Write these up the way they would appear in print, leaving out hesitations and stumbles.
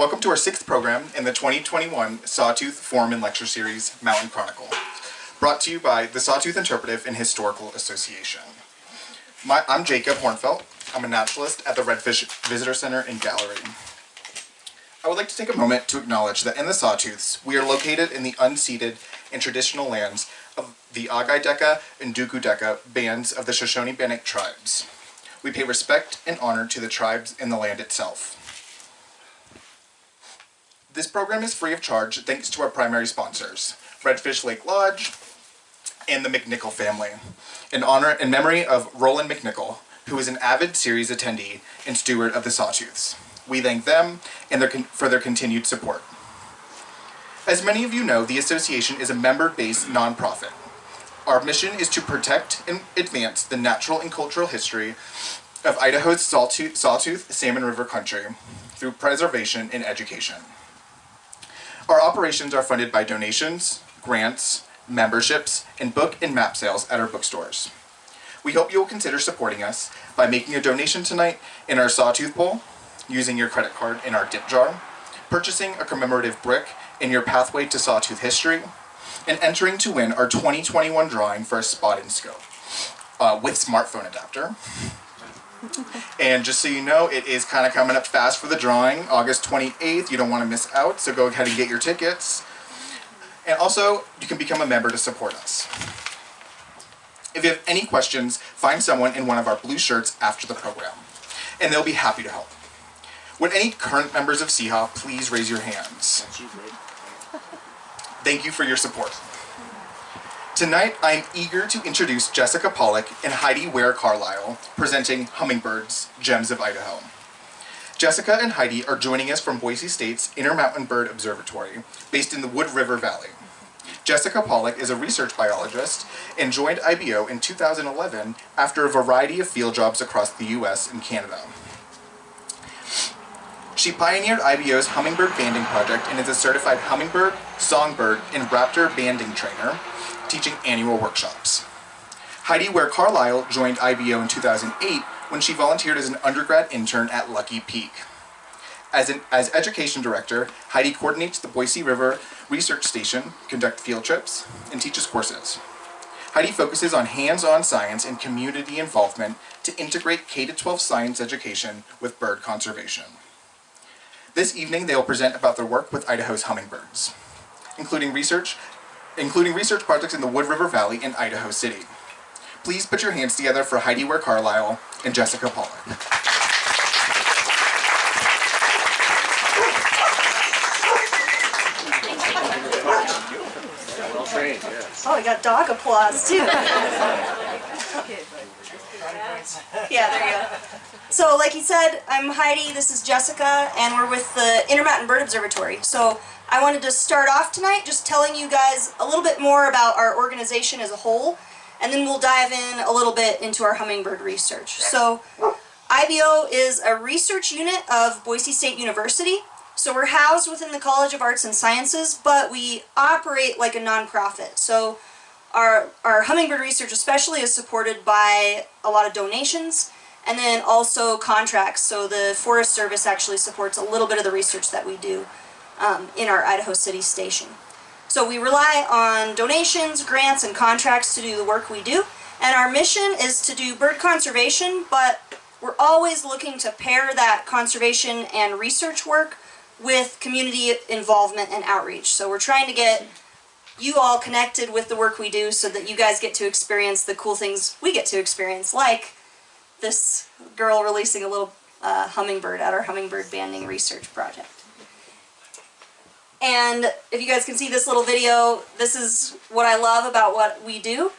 Welcome to our 6th program in the 2021 Sawtooth Forum and Lecture Series, Mountain Chronicle, brought to you by the Sawtooth Interpretive and Historical Association. I'm Jacob Hornfelt. I'm a naturalist at the Redfish Visitor Center and Gallery. I would like to take a moment to acknowledge that in the Sawtooths, we are located in the unceded and traditional lands of the Agaideca and Dukudeca bands of the Shoshone-Bannock tribes. We pay respect and honor to the tribes and the land itself. This program is free of charge thanks to our primary sponsors, Redfish Lake Lodge and the McNichol family, in memory of Roland McNichol, who is an avid series attendee and steward of the Sawtooths. We thank them and for their continued support. As many of you know, the association is a member-based nonprofit. Our mission is to protect and advance the natural and cultural history of Idaho's Sawtooth Salmon River country through preservation and education. Our operations are funded by donations, grants, memberships, and book and map sales at our bookstores. We hope you will consider supporting us by making a donation tonight in our Sawtooth Bowl, using your credit card in our dip jar, purchasing a commemorative brick in your pathway to Sawtooth history, and entering to win our 2021 drawing for a spot and scope with smartphone adapter. And just so you know, it is kind of coming up fast for the drawing, August 28th. You don't want to miss out, so go ahead and get your tickets. And also, you can become a member to support us. If you have any questions, find someone in one of our blue shirts after the program, and they'll be happy to help. Would any current members of CHA please raise your hands? Thank you for your support. Tonight, I am eager to introduce Jessica Pollock and Heidi Ware Carlisle, presenting Hummingbirds, Gems of Idaho. Jessica and Heidi are joining us from Boise State's Intermountain Bird Observatory, based in the Wood River Valley. Jessica Pollock is a research biologist and joined IBO in 2011 after a variety of field jobs across the US and Canada. She pioneered IBO's Hummingbird banding project and is a certified hummingbird, songbird, and raptor banding trainer, teaching annual workshops. Heidi Ware Carlisle joined IBO in 2008 when she volunteered as an undergrad intern at Lucky Peak. As education director, Heidi coordinates the Boise River Research Station, conducts field trips, and teaches courses. Heidi focuses on hands-on science and community involvement to integrate K-12 science education with bird conservation. This evening, they will present about their work with Idaho's hummingbirds, including research projects in the Wood River Valley and Idaho City. Please put your hands together for Heidi Ware Carlisle and Jessica Pollock. Well trained, yes. Oh, we got dog applause too. Yeah, there you go. So, like he said, I'm Heidi, this is Jessica, and we're with the Intermountain Bird Observatory. So, I wanted to start off tonight just telling you guys a little bit more about our organization as a whole, and then we'll dive in a little bit into our hummingbird research. So, IBO is a research unit of Boise State University. So we're housed within the College of Arts and Sciences, but we operate like a nonprofit. So our hummingbird research especially is supported by a lot of donations and then also contracts. So the Forest Service actually supports a little bit of the research that we do in our Idaho City station. So we rely on donations, grants, and contracts to do the work we do. And our mission is to do bird conservation, but we're always looking to pair that conservation and research work with community involvement and outreach. So we're trying to get you all connected with the work we do so that you guys get to experience the cool things we get to experience, like this girl releasing a little hummingbird at our hummingbird banding research project. And if you guys can see this little video, this is what I love about what we do.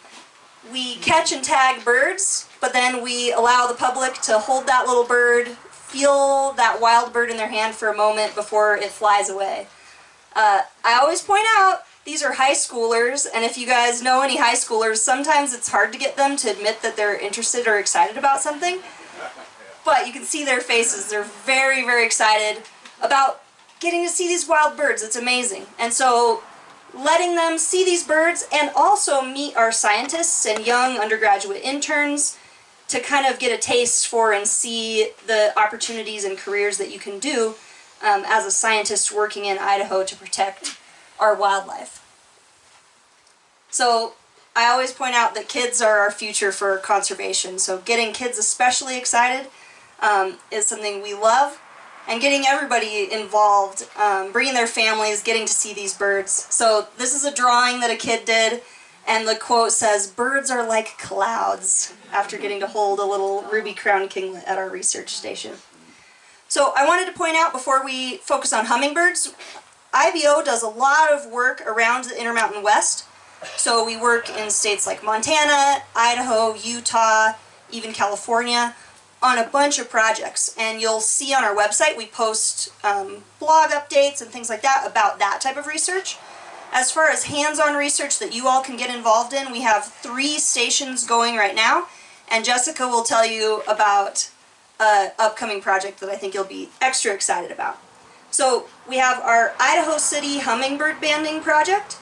We catch and tag birds, but then we allow the public to hold that little bird, feel that wild bird in their hand for a moment before it flies away. I always point out, these are high schoolers, and if you guys know any high schoolers, sometimes it's hard to get them to admit that they're interested or excited about something. But you can see their faces. They're very, very excited about getting to see these wild birds. It's amazing. And so letting them see these birds and also meet our scientists and young undergraduate interns to kind of get a taste for and see the opportunities and careers that you can do as a scientist working in Idaho to protect our wildlife. So I always point out that kids are our future for conservation, so getting kids especially excited is something we love, and getting everybody involved, bringing their families, getting to see these birds. So this is a drawing that a kid did, and the quote says, "Birds are like clouds," after getting to hold a little ruby-crowned kinglet at our research station. So I wanted to point out before we focus on hummingbirds, IBO does a lot of work around the Intermountain West. So we work in states like Montana, Idaho, Utah, even California, on a bunch of projects. And you'll see on our website we post blog updates and things like that about that type of research. As far as hands-on research that you all can get involved in, we have 3 stations going right now, and Jessica will tell you about an upcoming project that I think you'll be extra excited about. So we have our Idaho City Hummingbird Banding project.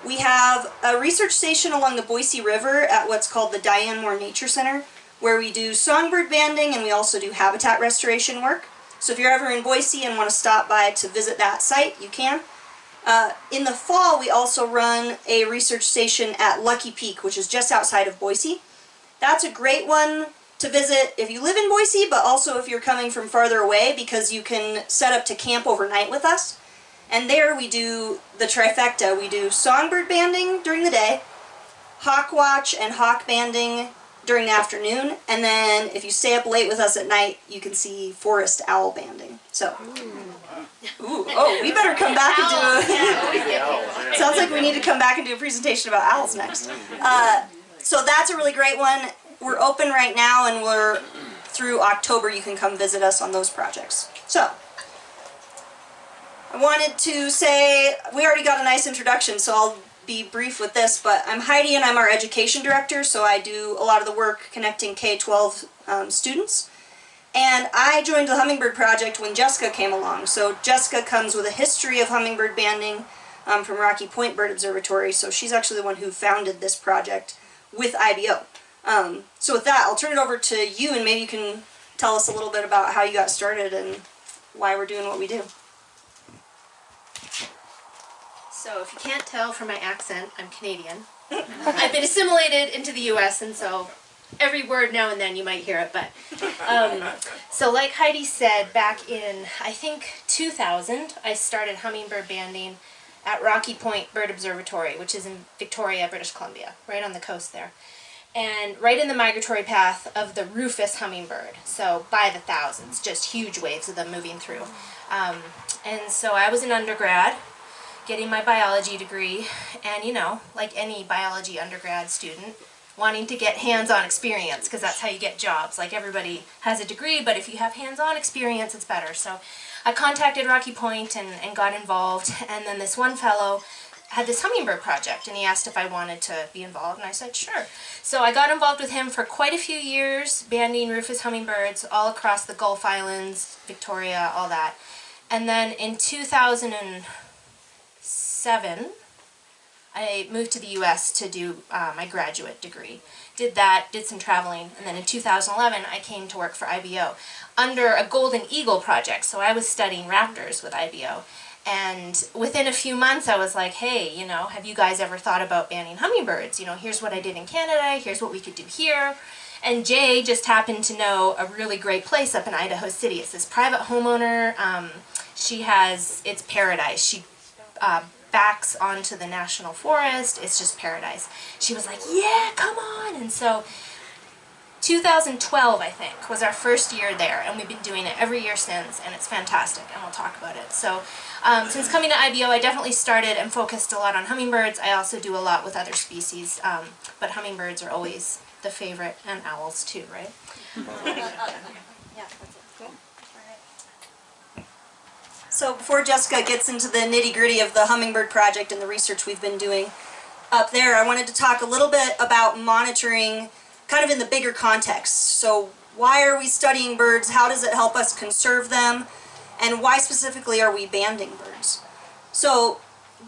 We have a research station along the Boise River at what's called the Diane Moore Nature Center, where we do songbird banding and we also do habitat restoration work. So if you're ever in Boise and want to stop by to visit that site, you can. In the fall, we also run a research station at Lucky Peak, which is just outside of Boise. That's a great one to visit if you live in Boise, but also if you're coming from farther away, because you can set up to camp overnight with us. And there we do the trifecta. We do songbird banding during the day, hawk watch and hawk banding during the afternoon, and then if you stay up late with us at night, you can see forest owl banding. So, we better come back and do sounds like we need to come back and do a presentation about owls next. So that's a really great one. We're open right now, and we're through October. You can come visit us on those projects. So, I wanted to say, we already got a nice introduction, so I'll be brief with this, but I'm Heidi and I'm our education director, so I do a lot of the work connecting K-12 students. And I joined the Hummingbird Project when Jessica came along. So Jessica comes with a history of hummingbird banding from Rocky Point Bird Observatory, so she's actually the one who founded this project with IBO. So with that, I'll turn it over to you, and maybe you can tell us a little bit about how you got started and why we're doing what we do. So if you can't tell from my accent, I'm Canadian. I've been assimilated into the US, and so every word now and then you might hear it. But so like Heidi said, back in, I think, 2000, I started hummingbird banding at Rocky Point Bird Observatory, which is in Victoria, British Columbia, right on the coast there. And right in the migratory path of the rufous hummingbird, so by the thousands, just huge waves of them moving through. And so I was an undergrad, getting my biology degree, and you know, like any biology undergrad student, wanting to get hands-on experience, because that's how you get jobs. Like, everybody has a degree, but if you have hands-on experience, it's better. So I contacted Rocky Point and got involved, and then this one fellow had this hummingbird project, and he asked if I wanted to be involved, and I said sure. So I got involved with him for quite a few years, banding rufous hummingbirds all across the Gulf Islands, Victoria, all that. And then in 2007, I moved to the US to do my graduate degree. Did that, did some traveling, and then in 2011 I came to work for IBO under a Golden Eagle project. So I was studying raptors with IBO. And within a few months I was like, hey, you know, have you guys ever thought about banding hummingbirds? You know, here's what I did in Canada, here's what we could do here. And Jay just happened to know a really great place up in Idaho City. It's this private homeowner. She has, it's paradise. She backs onto the national forest. It's just paradise. She was like, yeah, come on. And so 2012, I think, was our first year there, and we've been doing it every year since, and it's fantastic, and we'll talk about it. So since coming to IBO, I definitely started and focused a lot on hummingbirds. I also do a lot with other species, but hummingbirds are always the favorite, and owls too, right? Yeah, that's it. Cool. So before Jessica gets into the nitty-gritty of the Hummingbird Project and the research we've been doing up there, I wanted to talk a little bit about monitoring kind of in the bigger context. So why are we studying birds? How does it help us conserve them? And why specifically are we banding birds? So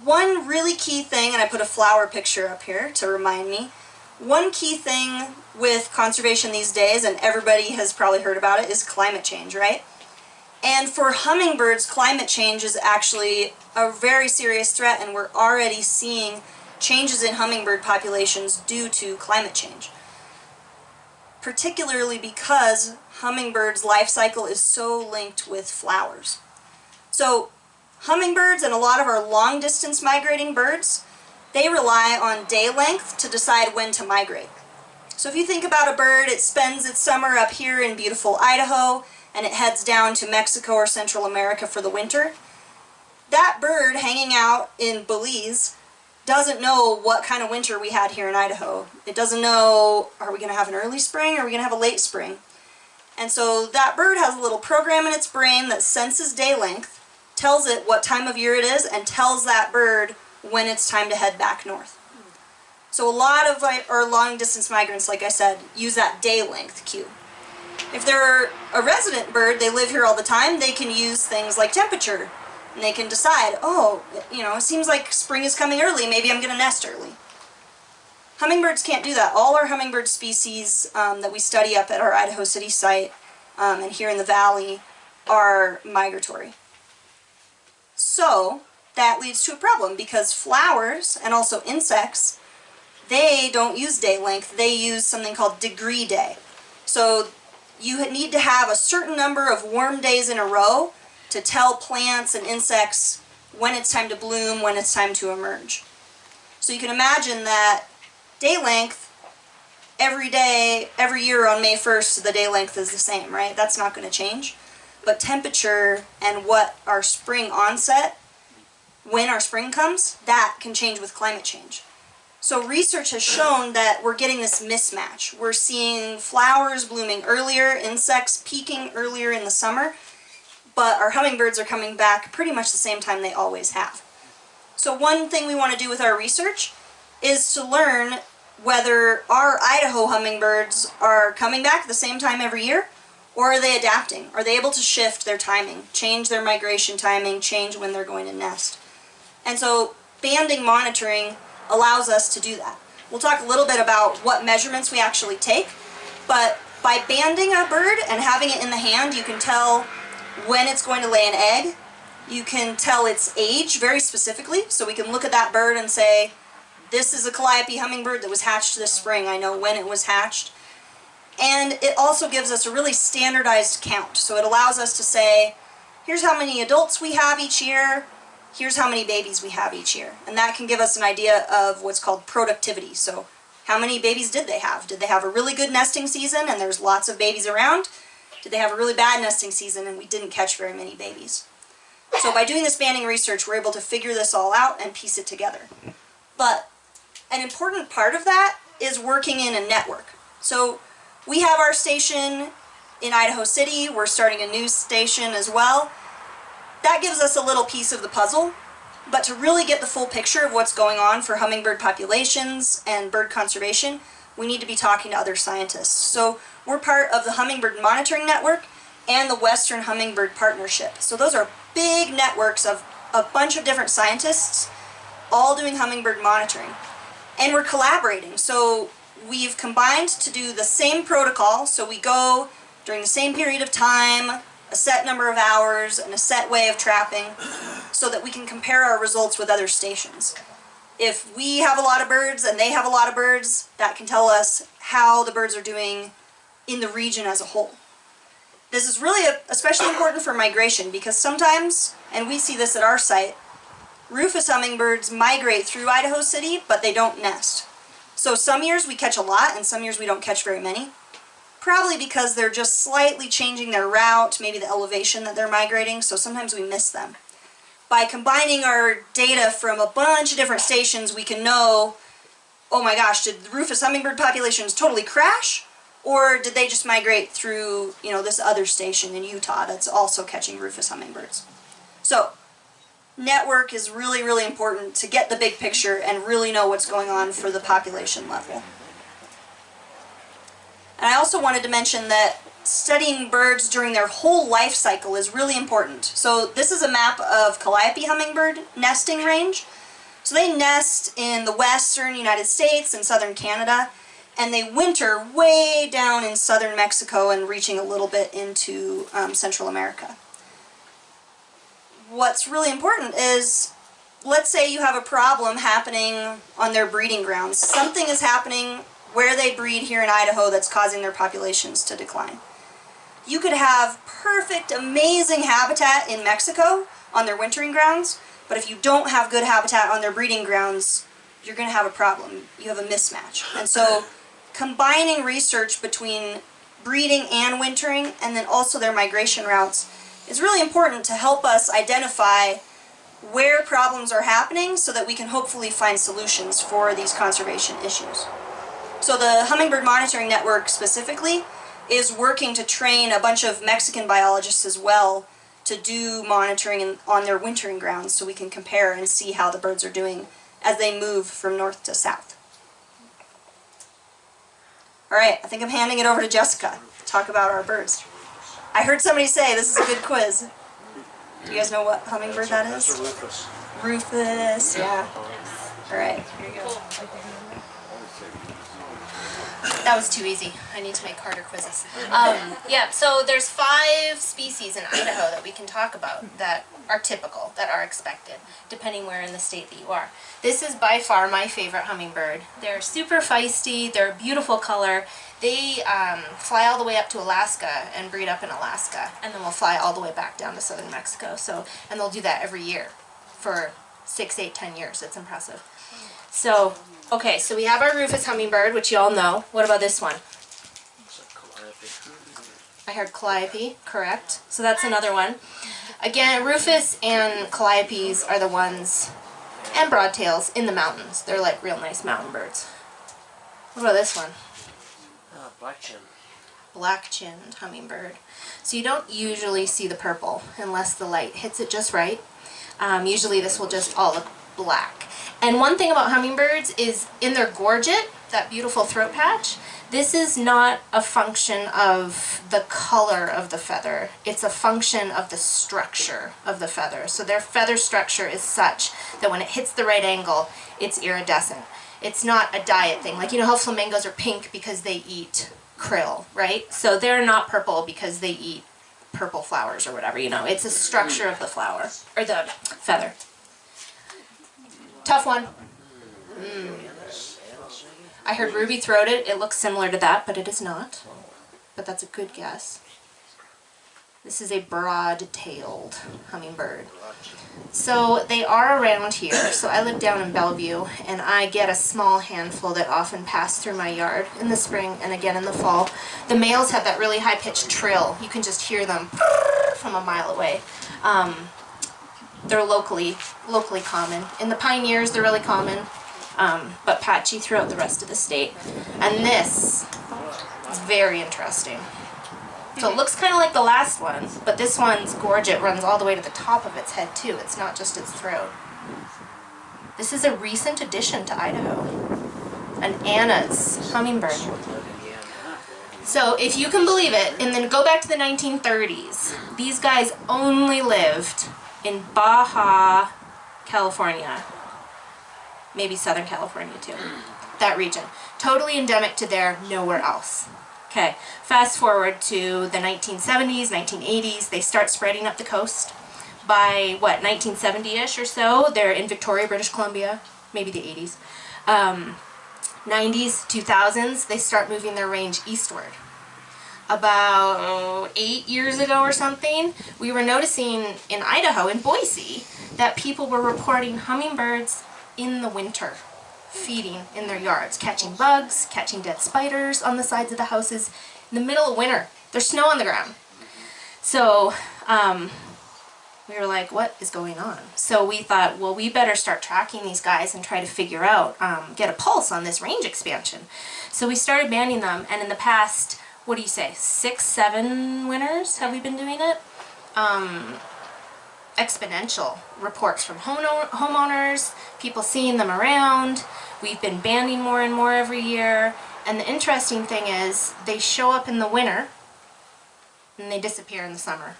one really key thing, and I put a flower picture up here to remind me, one key thing with conservation these days, and everybody has probably heard about it, is climate change, right? And for hummingbirds, climate change is actually a very serious threat, and we're already seeing changes in hummingbird populations due to climate change. Particularly because hummingbirds' life cycle is so linked with flowers. So hummingbirds and a lot of our long-distance migrating birds, they rely on day length to decide when to migrate. So if you think about a bird, it spends its summer up here in beautiful Idaho, and it heads down to Mexico or Central America for the winter. That bird hanging out in Belize doesn't know what kind of winter we had here in Idaho. It doesn't know, are we going to have an early spring or are we going to have a late spring? And so that bird has a little program in its brain that senses day length, tells it what time of year it is, and tells that bird when it's time to head back north. So a lot of our long distance migrants, like I said, use that day length cue. If they're a resident bird, they live here all the time, they can use things like temperature. And they can decide, oh, it seems like spring is coming early, maybe I'm going to nest early. Hummingbirds can't do that. All our hummingbird species that we study up at our Idaho City site and here in the valley are migratory. So that leads to a problem because flowers and also insects, they don't use day length, they use something called degree day. So you need to have a certain number of warm days in a row to tell plants and insects when it's time to bloom, when it's time to emerge. So you can imagine that day length, every day, every year on May 1st, the day length is the same, right? That's not going to change. But temperature and what our spring onset, when our spring comes, that can change with climate change. So research has shown that we're getting this mismatch. We're seeing flowers blooming earlier, insects peaking earlier in the summer, but our hummingbirds are coming back pretty much the same time they always have. So one thing we want to do with our research is to learn whether our Idaho hummingbirds are coming back at the same time every year, or are they adapting? Are they able to shift their timing, change their migration timing, change when they're going to nest? And so banding monitoring allows us to do that. We'll talk a little bit about what measurements we actually take, but by banding a bird and having it in the hand, you can tell when it's going to lay an egg. You can tell its age very specifically, so we can look at that bird and say, this is a calliope hummingbird that was hatched this spring. I know when it was hatched. And it also gives us a really standardized count. So it allows us to say, here's how many adults we have each year, here's how many babies we have each year. And that can give us an idea of what's called productivity. So how many babies did they have? Did they have a really good nesting season and there's lots of babies around? Did they have a really bad nesting season and we didn't catch very many babies? So by doing this banding research, we're able to figure this all out and piece it together. But an important part of that is working in a network. So we have our station in Idaho City. We're starting a new station as well. That gives us a little piece of the puzzle. But to really get the full picture of what's going on for hummingbird populations and bird conservation, we need to be talking to other scientists. So we're part of the Hummingbird Monitoring Network and the Western Hummingbird Partnership. So those are big networks of a bunch of different scientists all doing hummingbird monitoring. And we're collaborating. So we've combined to do the same protocol. So we go during the same period of time, a set number of hours, and a set way of trapping, so that we can compare our results with other stations. If we have a lot of birds and they have a lot of birds, that can tell us how the birds are doing in the region as a whole. This is really especially important for migration because sometimes, and we see this at our site, rufous hummingbirds migrate through Idaho City, but they don't nest. So some years we catch a lot and some years we don't catch very many. Probably because they're just slightly changing their route, maybe the elevation that they're migrating, so sometimes we miss them. By combining our data from a bunch of different stations, we can know, oh my gosh, did the rufous hummingbird populations totally crash? Or did they just migrate through, this other station in Utah that's also catching rufous hummingbirds? So, network is really, really important to get the big picture and really know what's going on for the population level. And I also wanted to mention that studying birds during their whole life cycle is really important. So this is a map of calliope hummingbird nesting range. So they nest in the western United States and southern Canada, and they winter way down in southern Mexico and reaching a little bit into Central America. what's really important is, let's say you have a problem happening on their breeding grounds. Something is happening where they breed here in Idaho that's causing their populations to decline. You could have perfect, amazing habitat in Mexico on their wintering grounds, but if you don't have good habitat on their breeding grounds, you're going to have a problem. You have a mismatch. And so combining research between breeding and wintering, and then also their migration routes, is really important to help us identify where problems are happening so that we can hopefully find solutions for these conservation issues. So the Hummingbird Monitoring Network specifically is working to train a bunch of Mexican biologists as well to do monitoring on their wintering grounds so we can compare and see how the birds are doing as they move from north to south. Alright, I think I'm handing it over to Jessica to talk about our birds. I heard somebody say this is a good quiz. Do you guys know what hummingbird that is? That's a Rufus. Rufus, yeah. Alright, here you go. That was too easy. I need to make harder quizzes. Yeah, so there's 5 species in Idaho that we can talk about that are typical, that are expected, depending where in the state that you are. This is by far my favorite hummingbird. They're super feisty, they're a beautiful color. They fly all the way up to Alaska and breed up in Alaska, and then will fly all the way back down to southern Mexico. So, and they'll do that every year for 6, 8, 10 years. It's impressive. So, okay, so we have our Rufus hummingbird, which you all know. What about this one? I heard calliope, correct. So that's another one. Again, Rufus and calliopes are the ones, and broadtails, in the mountains. They're like real nice mountain birds. What about this one? Black-chinned hummingbird. So you don't usually see the purple unless the light hits it just right. Usually this will just all look black. And one thing about hummingbirds is in their gorget, that beautiful throat patch, this is not a function of the color of the feather. It's a function of the structure of the feather. So their feather structure is such that when it hits the right angle, it's iridescent. It's not a diet thing. Like, you know how flamingos are pink because they eat krill, right? So they're not purple because they eat purple flowers or whatever, you know. It's a structure of the flower, or the feather. Tough one. I heard ruby-throated. It looks similar to that, but it is not. But that's a good guess. This is a broad-tailed hummingbird. So they are around here. So I live down in Bellevue, and I get a small handful that often pass through my yard in the spring and again in the fall. The males have that really high-pitched trill. You can just hear them from a mile away. They're locally common. In the Pioneers, they're really common, but patchy throughout the rest of the state. And this is very interesting. So it looks kind of like the last one, but this one's gorget runs all the way to the top of its head too. It's not just its throat. This is a recent addition to Idaho, an Anna's hummingbird. So if you can believe it, and then go back to the 1930s, these guys only lived in Baja California, maybe Southern California too, that region. Totally endemic to there, nowhere else. Okay, fast forward to the 1970s, 1980s, they start spreading up the coast. By, what, 1970-ish or so, they're in Victoria, British Columbia, maybe the 80s. 90s, 2000s, they start moving their range eastward. About 8 years ago or something, we were noticing in Idaho, in Boise, that people were reporting hummingbirds in the winter, feeding in their yards, catching bugs, catching dead spiders on the sides of the houses in the middle of winter. There's snow on the ground. So we were like, what is going on? So we thought, well, we better start tracking these guys and try to figure out, get a pulse on this range expansion. So we started banding them, and in the past, what do you say, 6, 7 winters have we been doing it? Exponential reports from homeowners, people seeing them around. We've been banding more and more every year. And the interesting thing is they show up in the winter and they disappear in the summer.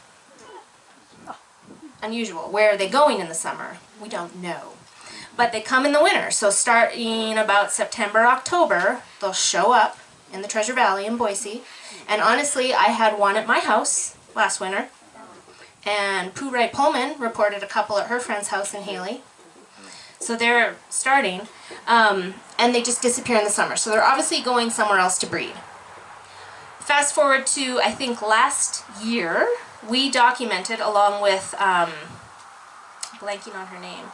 Unusual. Where are they going in the summer? We don't know. But they come in the winter. So starting about September, October, they'll show up in the Treasure Valley in Boise. And honestly, I had one at my house last winter. And Pooh Wright Pullman reported a couple at her friend's house in Haley. So they're starting, and they just disappear in the summer. So they're obviously going somewhere else to breed. Fast forward to, I think, last year, we documented along with, blanking on her name,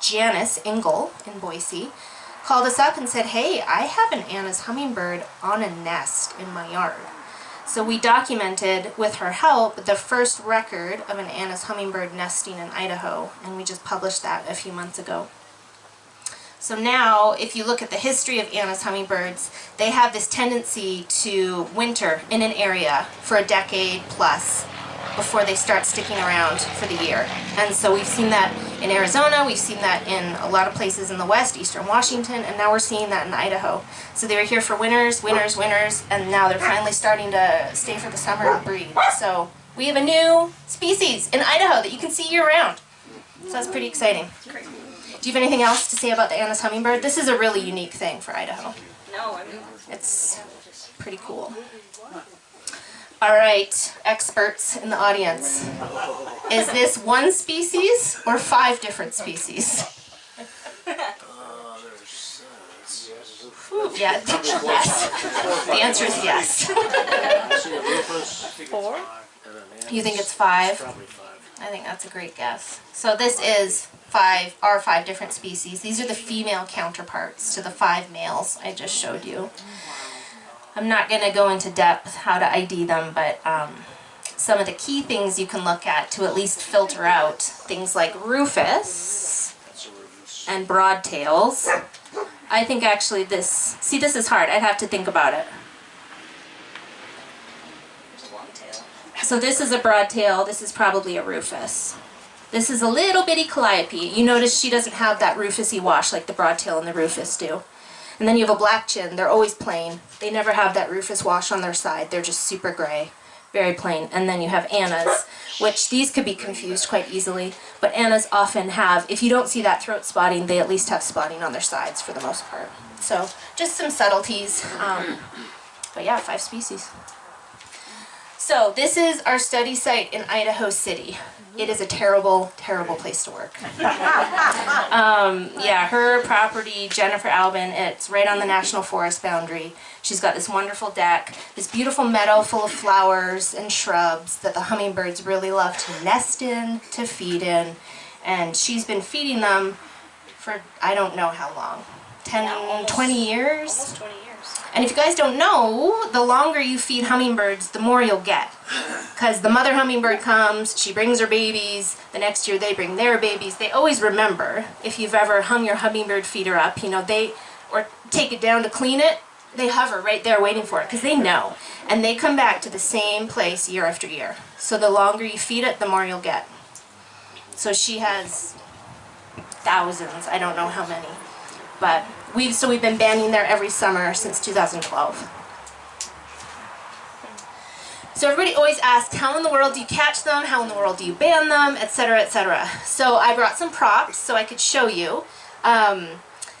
Janice Engel in Boise, called us up and said, hey, I have an Anna's hummingbird on a nest in my yard. So we documented, with her help, the first record of an Anna's hummingbird nesting in Idaho, and we just published that a few months ago. So now, if you look at the history of Anna's hummingbirds, they have this tendency to winter in an area for a decade plus before they start sticking around for the year. And so we've seen that in Arizona, we've seen that in a lot of places in the West, Eastern Washington, and now we're seeing that in Idaho. So they were here for winters, and now they're finally starting to stay for the summer and breed. So we have a new species in Idaho that you can see year-round. So that's pretty exciting. Do you have anything else to say about the Anna's hummingbird? This is a really unique thing for Idaho. No, I mean, it's pretty cool. All right, experts in the audience. Is this one species or 5 different species? Yeah, yes. The answer is yes. 4? You think it's 5? I think that's a great guess. So this is 5 different species. These are the female counterparts to the 5 males I just showed you. I'm not going to go into depth how to ID them, but some of the key things you can look at to least filter out things like rufous and broadtails. I think actually this is hard. I'd have to think about it. So this is a broadtail. This is probably a rufous. This is a little bitty calliope. You notice she doesn't have that rufusy wash like the broadtail and the rufous do. And then you have a black chin. They're always plain. They never have that rufous wash on their side. They're just super gray, very plain. And then you have Annas, which these could be confused quite easily. But Annas often have, if you don't see that throat spotting, they at least have spotting on their sides for the most part. So just some subtleties. But yeah, 5 species. So this is our study site in Idaho City. It is a terrible, terrible place to work. Yeah, her property, Jennifer Albin, it's right on the National Forest boundary. She's got this wonderful deck, this beautiful meadow full of flowers and shrubs that the hummingbirds really love to nest in, to feed in. And she's been feeding them for I don't know how long, 10, 20 years? Almost 20 years. And if you guys don't know, the longer you feed hummingbirds, the more you'll get. Because the mother hummingbird comes, she brings her babies, the next year they bring their babies. They always remember, if you've ever hung your hummingbird feeder up, or take it down to clean it, they hover right there waiting for it, because they know. And they come back to the same place year after year. So the longer you feed it, the more you'll get. So she has thousands, I don't know how many. But we've been banding there every summer since 2012. So everybody always asks, how in the world do you catch them? How in the world do you band them? Etc., etc. So I brought some props so I could show you.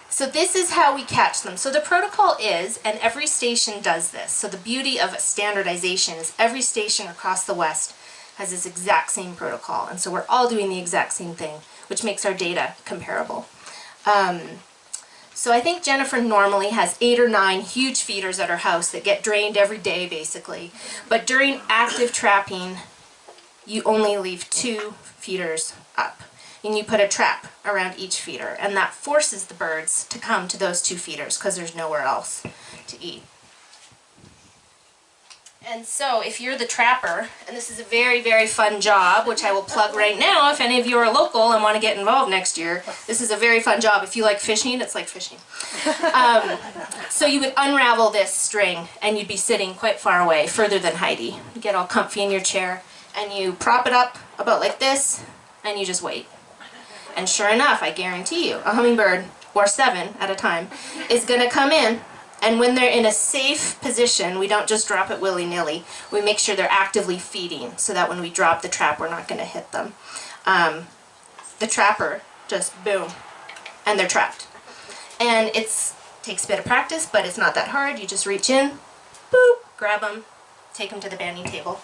So this is how we catch them. So the protocol is, and every station does this. So the beauty of standardization is every station across the West has this exact same protocol. And so we're all doing the exact same thing, which makes our data comparable. So I think Jennifer normally has 8 or 9 huge feeders at her house that get drained every day, basically. But during active trapping, you only leave 2 feeders up. And you put a trap around each feeder. And that forces the birds to come to those 2 feeders because there's nowhere else to eat. And so if you're the trapper, and this is a very, very fun job, which I will plug right now if any of you are local and want to get involved next year, this is a very fun job. If you like fishing, it's like fishing. So you would unravel this string and you'd be sitting quite far away, further than Heidi. You get all comfy in your chair and you prop it up about like this and you just wait. And sure enough, I guarantee you, a hummingbird, or 7 at a time, is going to come in. And when they're in a safe position, we don't just drop it willy-nilly. We make sure they're actively feeding so that when we drop the trap, we're not going to hit them. The trapper just boom, and they're trapped. And it takes a bit of practice, but it's not that hard. You just reach in, boop, grab them, take them to the banding table.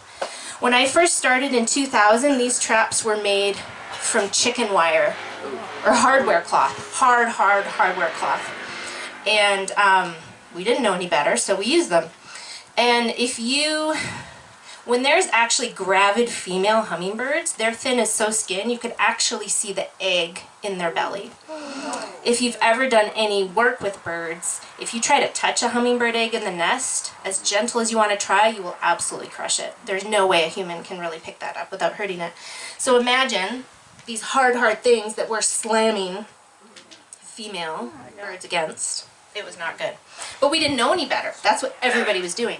When I first started in 2000, these traps were made from chicken wire or hardware cloth, hardware cloth. And we didn't know any better, so we used them. And when there's actually gravid female hummingbirds, their fin is so skin you could actually see the egg in their belly. If you've ever done any work with birds, if you try to touch a hummingbird egg in the nest, as gentle as you want to try, you will absolutely crush it. There's no way a human can really pick that up without hurting it. So imagine these hard things that we're slamming female birds against. It was not good. But we didn't know any better. That's what everybody was doing.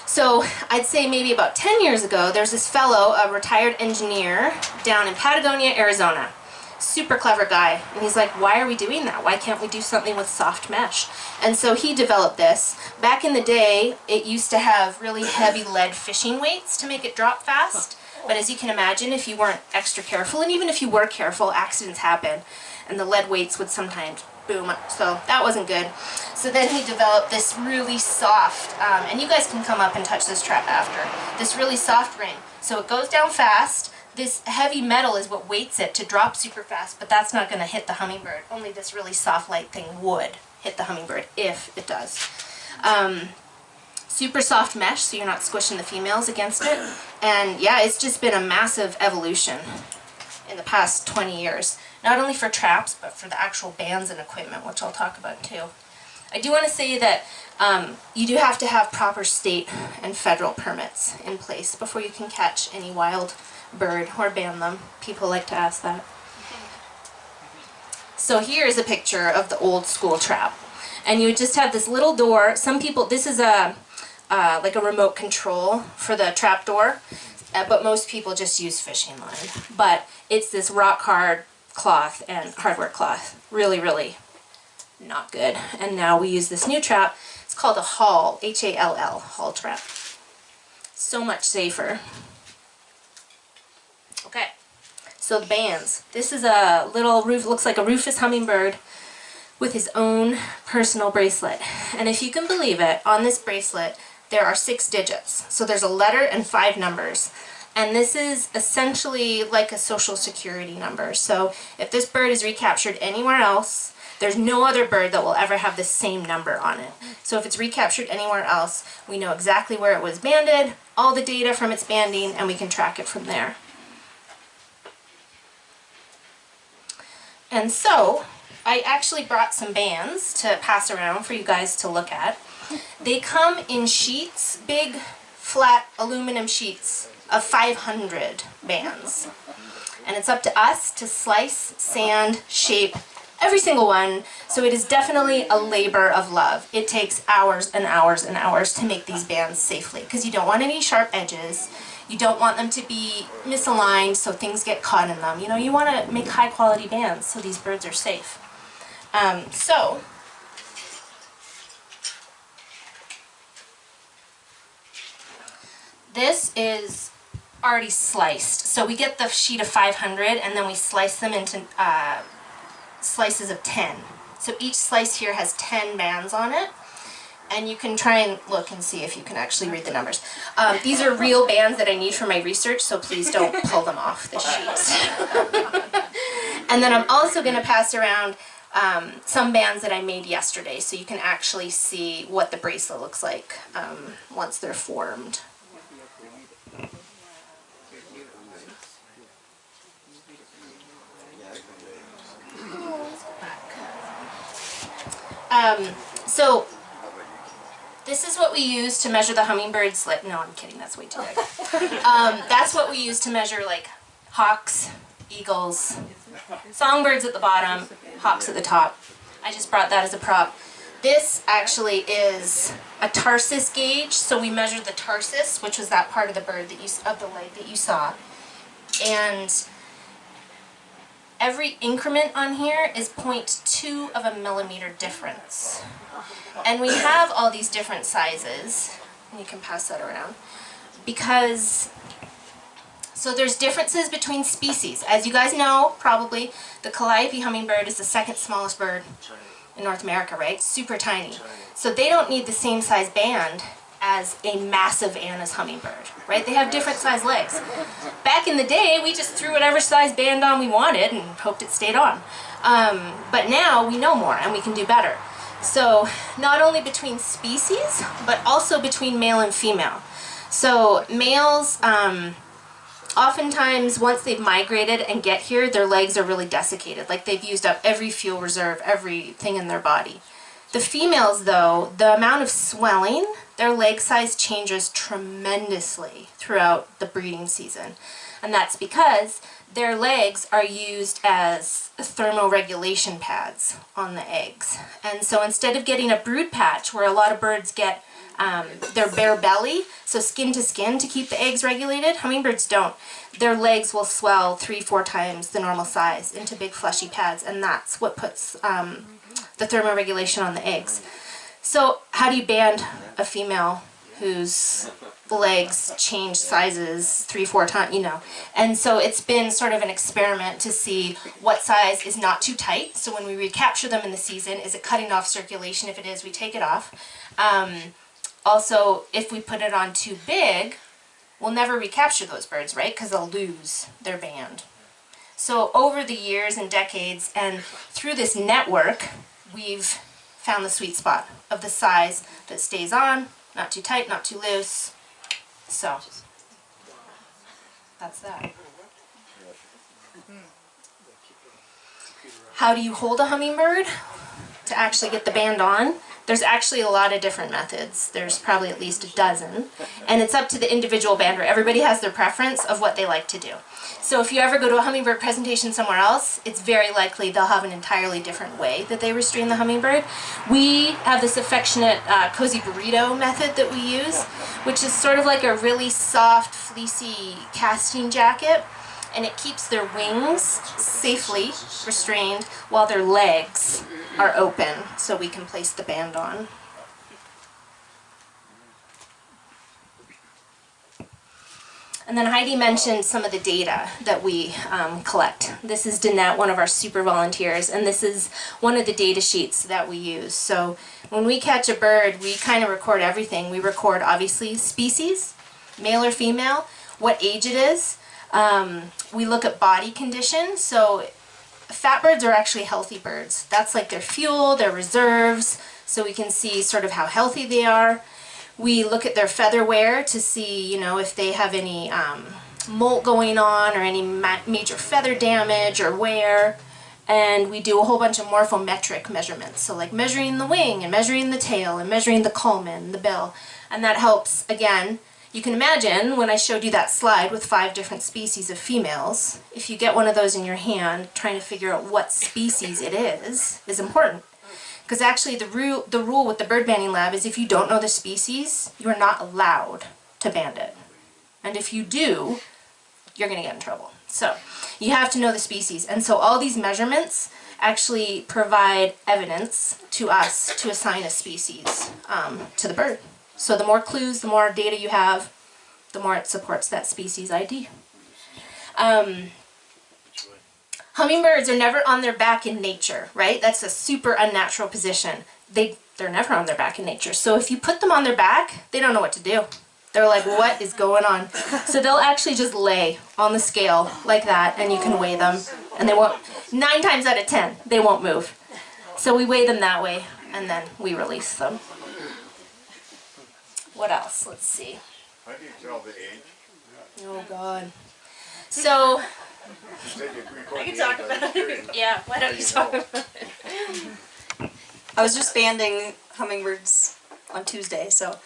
So I'd say maybe about 10 years ago, there's this fellow, a retired engineer down in Patagonia, Arizona. Super clever guy. And he's like, why are we doing that? Why can't we do something with soft mesh? And so he developed this. Back in the day, it used to have really heavy lead fishing weights to make it drop fast. But as you can imagine, if you weren't extra careful, and even if you were careful, accidents happen. And the lead weights would sometimes boom. So that wasn't good. So then he developed this really soft, and you guys can come up and touch this trap after, this really soft ring. So it goes down fast. This heavy metal is what weights it to drop super fast, but that's not going to hit the hummingbird. Only this really soft light thing would hit the hummingbird, if it does. Super soft mesh, so you're not squishing the females against it. And yeah, it's just been a massive evolution in the past 20 years. Not only for traps, but for the actual bands and equipment, which I'll talk about too. I do want to say that you do have to have proper state and federal permits in place before you can catch any wild bird or ban them. People like to ask that. So here is a picture of the old school trap. And you would just have this little door. Some people, this is like a remote control for the trap door, but most people just use fishing line. But it's this rock hard cloth and hardware cloth. Really not good. And now we use this new trap. It's called a Hall, H-A-L-L, Hall trap. So much safer. Okay, so the bands. This is a little looks like a rufous hummingbird with his own personal bracelet. And if you can believe it, on this bracelet there are 6 digits. So there's a letter and 5 numbers. And this is essentially like a social security number. So if this bird is recaptured anywhere else, there's no other bird that will ever have the same number on it. So if it's recaptured anywhere else, we know exactly where it was banded, all the data from its banding, and we can track it from there. And so I actually brought some bands to pass around for you guys to look at. They come in sheets, big, flat aluminum sheets of 500 bands. And it's up to us to slice, sand, shape every single one. So it is definitely a labor of love. It takes hours and hours and hours to make these bands safely because you don't want any sharp edges. You don't want them to be misaligned so things get caught in them. You know, you want to make high quality bands so these birds are safe. So this is already sliced. So we get the sheet of 500 and then we slice them into slices of 10. So each slice here has 10 bands on it. And you can try and look and see if you can actually read the numbers. These are real bands that I need for my research, so please don't pull them off the sheet. And then I'm also going to pass around some bands that I made yesterday, so you can actually see what the bracelet looks like once they're formed. So this is what we use to measure the hummingbird slit. No, I'm kidding. That's way too big. That's what we use to measure like hawks, eagles, songbirds at the bottom, hawks at the top. I just brought that as a prop. This actually is a tarsus gauge. So we measured the tarsus, which was that part of the bird that of the leg that you saw, and every increment on here is 0.2 of a millimeter difference. And we have all these different sizes, and you can pass that around, because, so there's differences between species. As you guys know, probably, the calliope hummingbird is the second smallest bird in North America, right? Super tiny. So they don't need the same size band as a massive Anna's hummingbird, right? They have different size legs. Back in the day, we just threw whatever size band on we wanted and hoped it stayed on. But now we know more and we can do better. So not only between species, but also between male and female. So males, oftentimes once they've migrated and get here, their legs are really desiccated, like they've used up every fuel reserve, everything in their body. The females though, the amount of swelling, their leg size changes tremendously throughout the breeding season. And that's because their legs are used as thermoregulation pads on the eggs. And so instead of getting a brood patch where a lot of birds get their bare belly, so skin to skin to keep the eggs regulated, hummingbirds don't. Their legs will swell 3-4 times the normal size into big fleshy pads, and that's what puts the thermoregulation on the eggs. So how do you band a female whose legs change sizes 3-4 times, you know? And so it's been sort of an experiment to see what size is not too tight. So when we recapture them in the season, is it cutting off circulation? If it is, we take it off. Also, if we put it on too big, we'll never recapture those birds, right? Because they'll lose their band. So over the years and decades and through this network, we've found the sweet spot of the size that stays on, not too tight, not too loose. So that's that. How do you hold a hummingbird to actually get the band on? There's actually a lot of different methods. There's probably at least a dozen. And it's up to the individual bander. Everybody has their preference of what they like to do. So if you ever go to a hummingbird presentation somewhere else, it's very likely they'll have an entirely different way that they restrain the hummingbird. We have this affectionate cozy burrito method that we use, which is sort of like a really soft, fleecy casting jacket. And it keeps their wings safely restrained while their legs are open so we can place the band on. And then Heidi mentioned some of the data that we collect. This is Danette, one of our super volunteers, and this is one of the data sheets that we use. So when we catch a bird, we kind of record everything. We record, obviously, species, male or female, what age it is. We look at body condition. So fat birds are actually healthy birds. That's like their fuel, their reserves, so we can see sort of how healthy they are. We look at their feather wear to see, you know, if they have any molt going on or any major feather damage or wear. And we do a whole bunch of morphometric measurements, so like measuring the wing and measuring the tail and measuring the culmen, the bill. And that helps, again, you can imagine when I showed you that slide with 5 different species of females, if you get one of those in your hand, trying to figure out what species it is important. Because actually the rule with the bird banding lab is if you don't know the species, you are not allowed to band it. And if you do, you're going to get in trouble. So you have to know the species. And so all these measurements actually provide evidence to us to assign a species to the bird. So the more clues, the more data you have, the more it supports that species ID. Hummingbirds are never on their back in nature, right? That's a super unnatural position. They're never on their back in nature. So if you put them on their back, they don't know what to do. They're like, what is going on? So they'll actually just lay on the scale like that, and you can weigh them. And they won't, 9 times out of 10, they won't move. So we weigh them that way, and then we release them. What else? Let's see. How do you tell the age? Oh, God. So... I can talk about it. Yeah, why don't you talk about it? I was just banding hummingbirds on Tuesday, so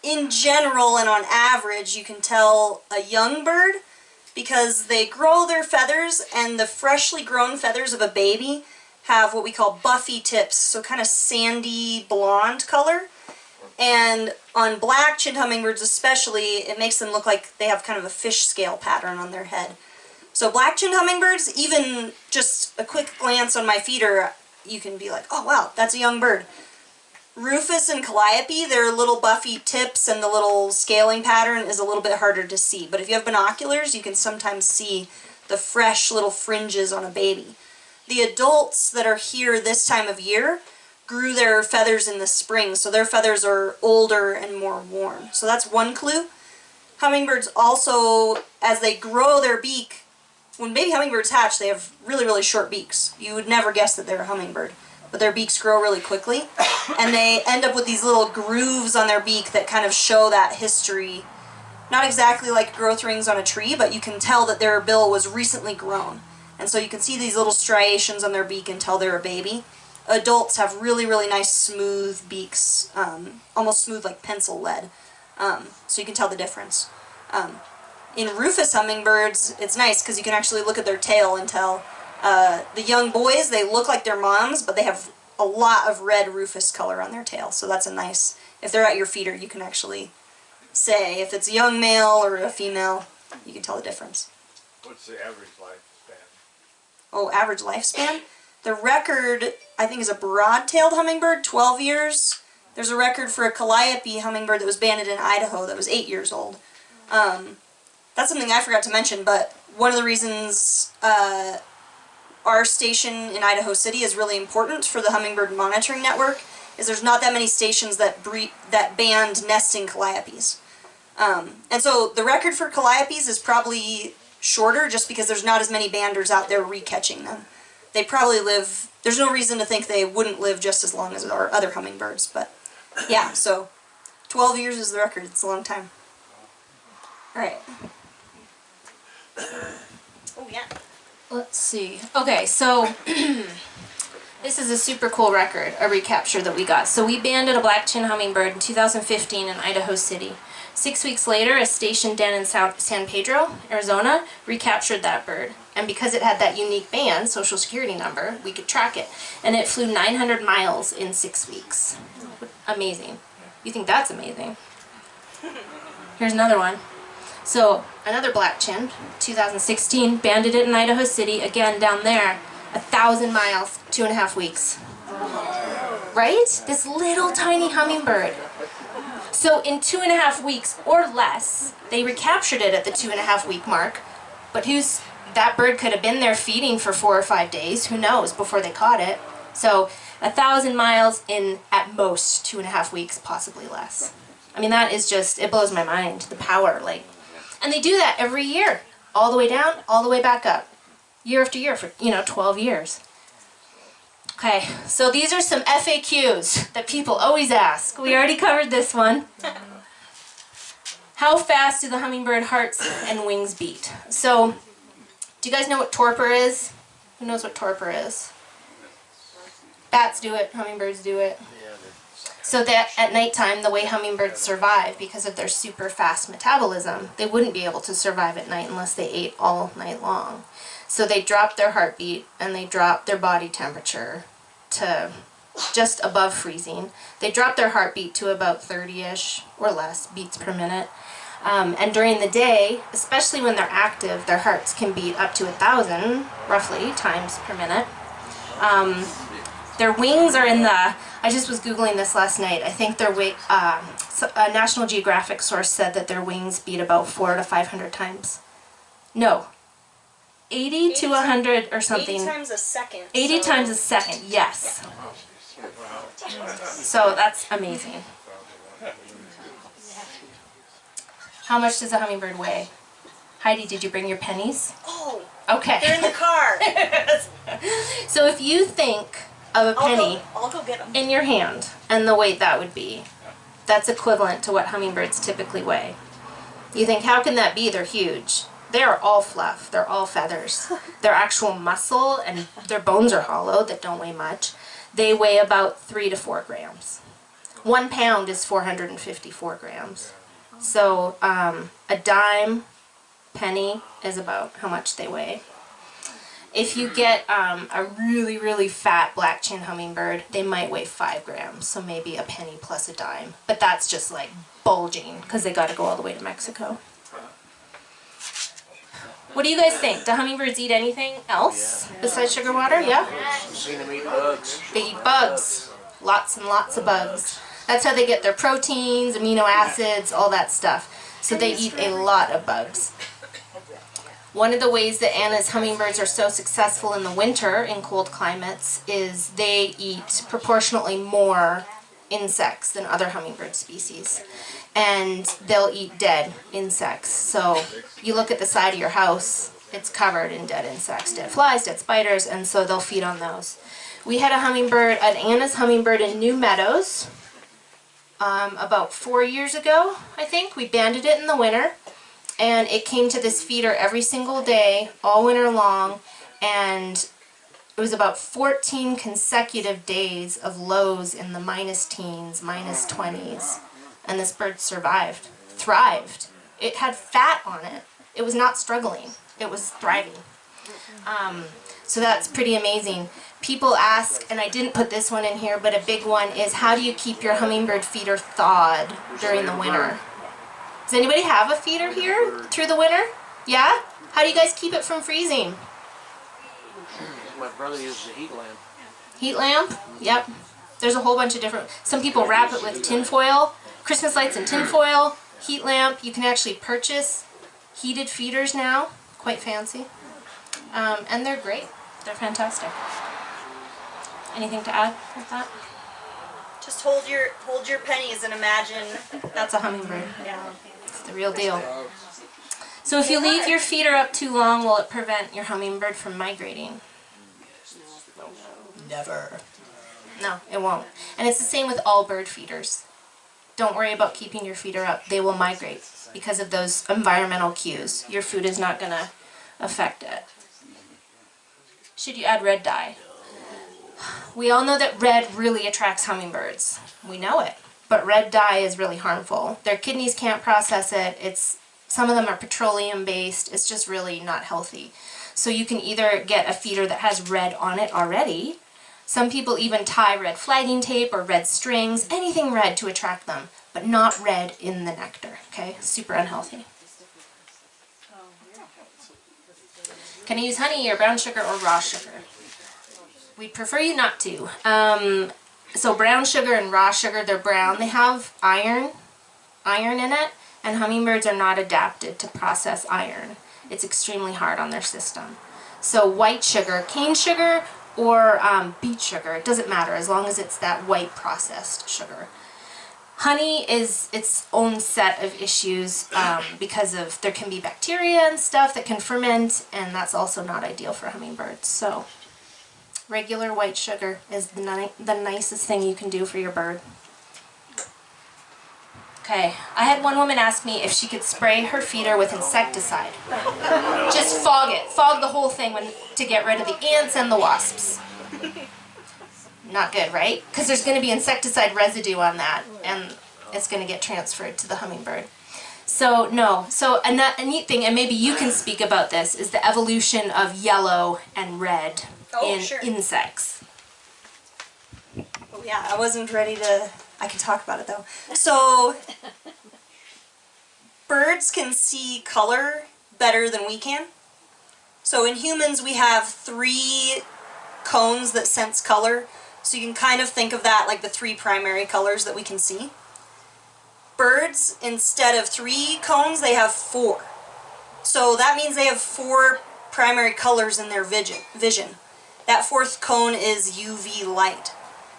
in general and on average you can tell a young bird because they grow their feathers, and the freshly grown feathers of a baby have what we call buffy tips, so kind of sandy blonde color. And on black-chinned hummingbirds especially, it makes them look like they have kind of a fish scale pattern on their head. So black-chinned hummingbirds, even just a quick glance on my feeder, you can be like, oh wow, that's a young bird. Rufous and calliope, their little buffy tips and the little scaling pattern is a little bit harder to see. But if you have binoculars, you can sometimes see the fresh little fringes on a baby. The adults that are here this time of year grew their feathers in the spring, so their feathers are older and more worn. So that's one clue. Hummingbirds also, as they grow their beak, when baby hummingbirds hatch, they have really, really short beaks. You would never guess that they're a hummingbird, but their beaks grow really quickly, and they end up with these little grooves on their beak that kind of show that history. Not exactly like growth rings on a tree, but you can tell that their bill was recently grown. And so you can see these little striations on their beak and tell they're a baby. Adults have really, really nice smooth beaks, almost smooth like pencil lead. So you can tell the difference. In rufous hummingbirds, it's nice because you can actually look at their tail and tell. The young boys, they look like their moms, but they have a lot of red rufous color on their tail. So that's a nice, if they're at your feeder, you can actually say if it's a young male or a female, you can tell the difference. What's the average lifespan? Oh, average lifespan? The record, I think, is a broad-tailed hummingbird, 12 years. There's a record for a calliope hummingbird that was banded in Idaho that was 8 years old. That's something I forgot to mention, but one of the reasons our station in Idaho City is really important for the Hummingbird Monitoring Network is there's not that many stations that band nesting calliopes. And so the record for calliopes is probably shorter just because there's not as many banders out there recatching them. They probably live, there's no reason to think they wouldn't live just as long as our other hummingbirds, but yeah, so 12 years is the record. It's a long time. All right. Oh, yeah. Let's see. Okay, so this is a super cool record, a recapture that we got. So we banded a black-chin hummingbird in 2015 in Idaho City. 6 weeks later, a station down in San Pedro, Arizona, recaptured that bird. And because it had that unique band, social security number, we could track it. And it flew 900 miles in 6 weeks. Amazing. You think that's amazing? Here's another one. So, another black chin, 2016, banded it in Idaho City, again down there, 1,000 miles, 2.5 weeks. Right? This little tiny hummingbird. So in 2.5 weeks or less, they recaptured it at the 2.5 week mark, but that bird could have been there feeding for 4 or 5 days, who knows, before they caught it. So 1,000 miles in at most 2.5 weeks, possibly less. I mean, that is just, it blows my mind, the power, like. And they do that every year, all the way down, all the way back up, year after year for, 12 years. Okay, so these are some FAQs that people always ask. We already covered this one. How fast do the hummingbird hearts and wings beat? So, do you guys know what torpor is? Who knows what torpor is? Bats do it, hummingbirds do it. So that at nighttime, the way hummingbirds survive, because of their super fast metabolism, they wouldn't be able to survive at night unless they ate all night long. So they drop their heartbeat and they drop their body temperature to just above freezing. They drop their heartbeat to about 30-ish or less beats per minute. And during the day, especially when they're active, their hearts can beat up to 1,000, roughly, times per minute. Their wings are in the, I just was Googling this last night, I think their weight, a National Geographic source said that their wings beat about 400 to 500 times. No. 80 to 100 or something. 80 times a second. 80 times a second, yes. Yeah. So that's amazing. How much does a hummingbird weigh? Heidi, did you bring your pennies? Oh, Okay. they're in the car. So if you think of a penny I'll go get them. in your hand and the weight that would be, that's equivalent to what hummingbirds typically weigh. You think, how can that be? They're huge. They're all fluff. They're all feathers. They're actual muscle, and their bones are hollow that don't weigh much. They weigh about 3 to 4 grams. 1 pound is 454 grams. So a dime, penny is about how much they weigh. If you get a really, really fat black-chin hummingbird, they might weigh 5 grams, so maybe a penny plus a dime. But that's just like bulging because they got to go all the way to Mexico. What do you guys think? Do hummingbirds eat anything else besides sugar water? Yeah? Seen them eat bugs. They eat bugs. Lots and lots of bugs. That's how they get their proteins, amino acids, all that stuff. So they eat a lot of bugs. One of the ways that Anna's hummingbirds are so successful in the winter in cold climates is they eat proportionately more insects than other hummingbird species. And they'll eat dead insects. So you look at the side of your house, it's covered in dead insects, dead flies, dead spiders, and so they'll feed on those. We had a hummingbird, an Anna's hummingbird in New Meadows about 4 years ago, I think. We banded it in the winter, and it came to this feeder every single day, all winter long, and it was about 14 consecutive days of lows in the minus teens, minus 20s, and this bird survived, thrived. It had fat on it. It was not struggling. It was thriving. So that's pretty amazing. People ask, and I didn't put this one in here, but a big one is, how do you keep your hummingbird feeder thawed during the winter? Does anybody have a feeder here through the winter? Yeah? How do you guys keep it from freezing? My brother uses a heat lamp. Heat lamp? Yep. There's a whole bunch of different, some people wrap it with tin foil, Christmas lights and tin foil, heat lamp. You can actually purchase heated feeders now, quite fancy. And they're great. They're fantastic. Anything to add with that? Just hold your pennies and imagine. That's a hummingbird. Yeah. It's the real deal. So if you leave your feeder up too long, will it prevent your hummingbird from migrating? Never. No, it won't. And it's the same with all bird feeders. Don't worry about keeping your feeder up. They will migrate because of those environmental cues. Your food is not going to affect it. Should you add red dye? We all know that red really attracts hummingbirds. We know it. But red dye is really harmful. Their kidneys can't process it. Some of them are petroleum based. It's just really not healthy. So you can either get a feeder that has red on it already. Some people even tie red flagging tape or red strings, anything red to attract them, but not red in the nectar, okay? Super unhealthy. Can I use honey or brown sugar or raw sugar? We'd prefer you not to. So brown sugar and raw sugar, they're brown. They have iron in it, and hummingbirds are not adapted to process iron. It's extremely hard on their system. So white sugar, cane sugar, or beet sugar, it doesn't matter as long as it's that white processed sugar. Honey is its own set of issues because there can be bacteria and stuff that can ferment, and that's also not ideal for hummingbirds. So regular white sugar is the nicest thing you can do for your bird. Okay, I had one woman ask me if she could spray her feeder with insecticide. Just fog the whole thing to get rid of the ants and the wasps. Not good, right? Because there's going to be insecticide residue on that, and it's going to get transferred to the hummingbird. So no, so a neat thing, and maybe you can speak about this, is the evolution of yellow and red in insects. Oh yeah, I wasn't ready to, I can talk about it though. So, birds can see color better than we can. So in humans we have 3 cones that sense color. So you can kind of think of that like the 3 primary colors that we can see. Birds, instead of 3 cones, they have 4. So that means they have 4 primary colors in their vision. That 4th cone is UV light.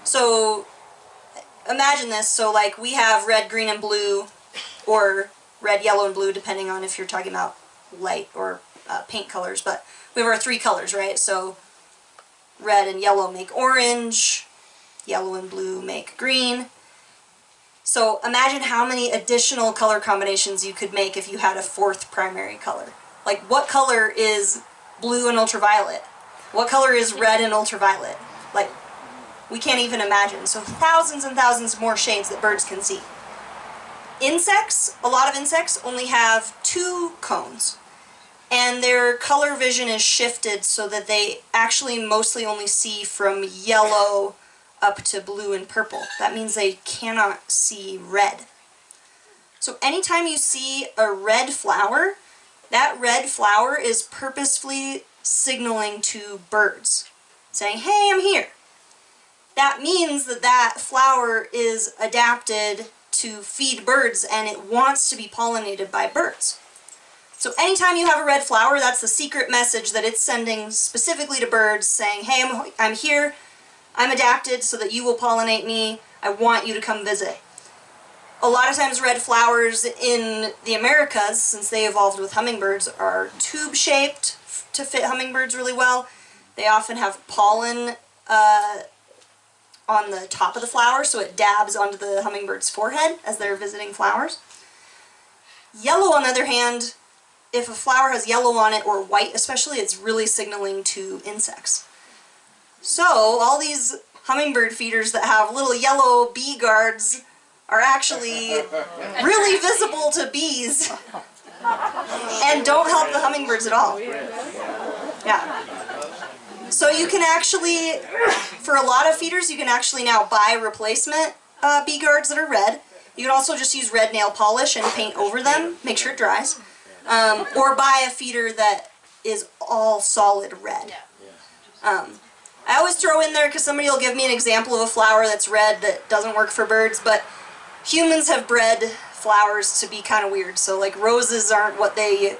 So imagine this, so like we have red, green, and blue, or red, yellow, and blue, depending on if you're talking about light or paint colors, but we have our 3 colors, right? So red and yellow make orange, yellow and blue make green. So imagine how many additional color combinations you could make if you had a 4th primary color. Like what color is blue and ultraviolet? What color is red and ultraviolet? Like, we can't even imagine. So thousands and thousands more shades that birds can see. Insects, a lot of insects only have 2 cones. And their color vision is shifted so that they actually mostly only see from yellow up to blue and purple. That means they cannot see red. So anytime you see a red flower, that red flower is purposefully signaling to birds, saying, hey, I'm here. That means that that flower is adapted to feed birds and it wants to be pollinated by birds. So anytime you have a red flower, that's the secret message that it's sending specifically to birds saying, hey, I'm here, I'm adapted so that you will pollinate me, I want you to come visit. A lot of times red flowers in the Americas, since they evolved with hummingbirds, are tube-shaped to fit hummingbirds really well. They often have pollen on the top of the flower, so it dabs onto the hummingbird's forehead as they're visiting flowers. Yellow, on the other hand, if a flower has yellow on it, or white especially, it's really signaling to insects. So all these hummingbird feeders that have little yellow bee guards are actually really visible to bees and don't help the hummingbirds at all. Yeah. So you can actually, for a lot of feeders, you can actually now buy replacement bee guards that are red. You can also just use red nail polish and paint over them, make sure it dries. Or buy a feeder that is all solid red. I always throw in there, because somebody will give me an example of a flower that's red that doesn't work for birds, but humans have bred flowers to be kind of weird. So like roses aren't what they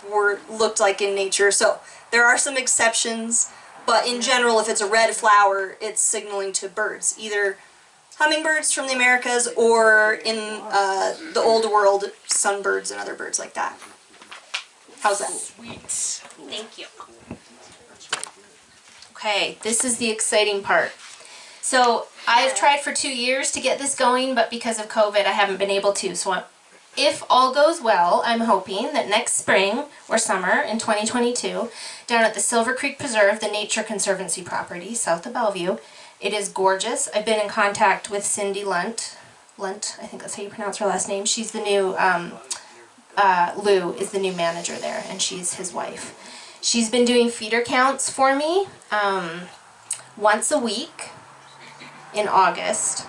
looked like in nature. So there are some exceptions, but in general, if it's a red flower, it's signaling to birds, either hummingbirds from the Americas or in the old world, sunbirds and other birds like that. How's that? Sweet. Thank you. Okay, this is the exciting part. So I've tried for 2 years to get this going, but because of COVID, I haven't been able to. So if all goes well, I'm hoping that next spring or summer in 2022, down at the Silver Creek Preserve, the Nature Conservancy property south of Bellevue, it is gorgeous. I've been in contact with Cindy Lunt, I think that's how you pronounce her last name. She's the new, Lou is the new manager there, and she's his wife. She's been doing feeder counts for me once a week in August,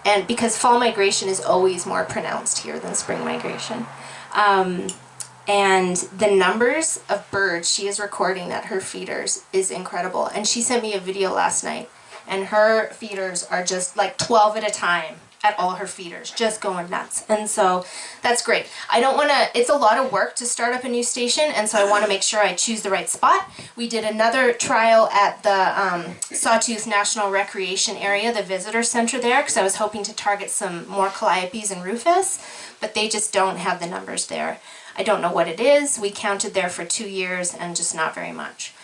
and because fall migration is always more pronounced here than spring migration. And the numbers of birds she is recording at her feeders is incredible. And she sent me a video last night, and her feeders are just like 12 at a time at all her feeders, just going nuts. And so that's great. I don't want to, it's a lot of work to start up a new station, and so I want to make sure I choose the right spot. We did another trial at the Sawtooth National Recreation Area, the visitor center there, because I was hoping to target some more calliopes and rufus, but they just don't have the numbers there. I don't know what it is. We counted there for 2 years and just not very much.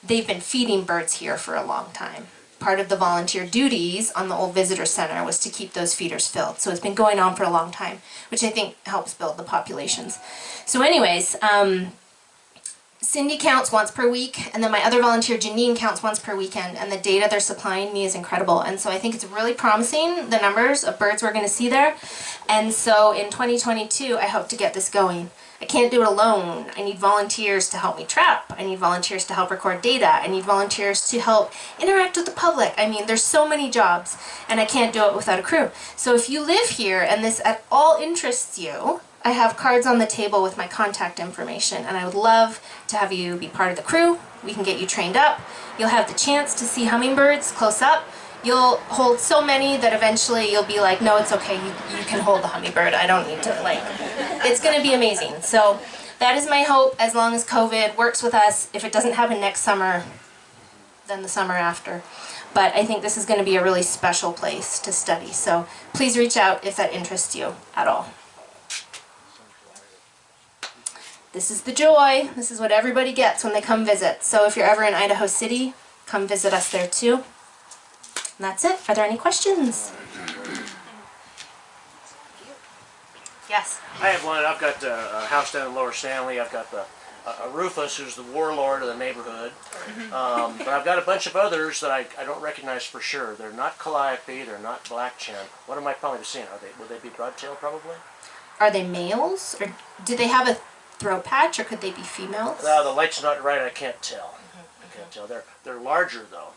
They've been feeding birds here for a long time. Part of the volunteer duties on the old visitor center was to keep those feeders filled. So it's been going on for a long time, which I think helps build the populations. So anyways, Cindy counts once per week, and then my other volunteer, Janine, counts once per weekend, and the data they're supplying me is incredible. And so I think it's really promising, the numbers of birds we're going to see there. And so in 2022, I hope to get this going. I can't do it alone. I need volunteers to help me trap. I need volunteers to help record data. I need volunteers to help interact with the public. I mean, there's so many jobs, and I can't do it without a crew. So if you live here and this at all interests you, I have cards on the table with my contact information, and I would love to have you be part of the crew. We can get you trained up. You'll have the chance to see hummingbirds close up. You'll hold so many that eventually you'll be like, no, it's okay, you can hold the hummingbird. I don't need to, like, it's going to be amazing. So that is my hope, as long as COVID works with us. If it doesn't happen next summer, then the summer after. But I think this is going to be a really special place to study. So please reach out if that interests you at all. This is the joy. This is what everybody gets when they come visit. So if you're ever in Idaho City, come visit us there too. And that's it. Are there any questions? Yes? I have one. I've got a house down in Lower Stanley. I've got a Rufus, who's the warlord of the neighborhood. But I've got a bunch of others that I don't recognize for sure. They're not calliope. They're not BlackChink. What am I probably seeing? Would they be broadtail probably? Are they males? Or do they have a throat patch, or could they be females? No, the light's not right. I can't tell. I can't tell. They're larger though.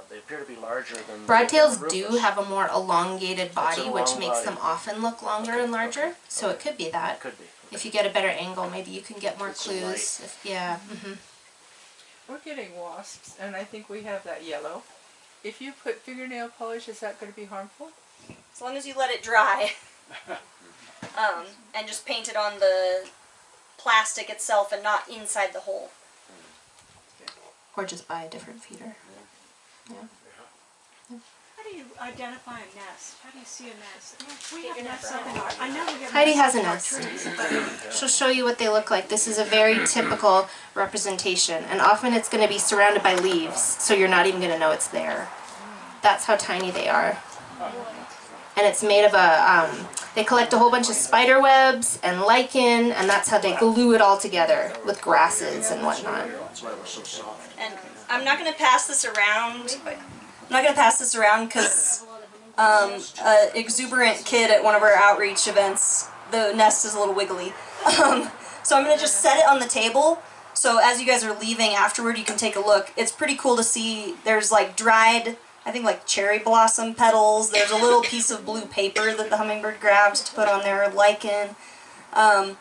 They appear to be larger than Broadtails the do have a more elongated body, long which makes body. them often look longer and larger. Okay. So it could be that. Could be. If you get a better angle, maybe you can get more It's clues. light. Yeah. We're getting wasps, and I think we have that yellow. If you put fingernail polish, is that going to be harmful? As long as you let it dry. and just paint it on the plastic itself and not inside the hole. Or just buy a different feeder. Yeah. How do you identify a nest? How do you see a nest? We have nests up in our, I know we have Heidi has nests a up in our nest. trees, She'll show you what they look like. This is a very typical representation, and often it's going to be surrounded by leaves, so you're not even going to know it's there. That's how tiny they are. And it's made of they collect a whole bunch of spider webs and lichen, and that's how they glue it all together with grasses and whatnot. That's why it was so soft. And I'm not going to pass this around. I'm not going to pass this around because an exuberant kid at one of our outreach events, the nest is a little wiggly. So I'm going to just set it on the table. So as you guys are leaving afterward, you can take a look. It's pretty cool to see. There's like dried, I think like cherry blossom petals. There's a little piece of blue paper that the hummingbird grabs to put on their lichen. But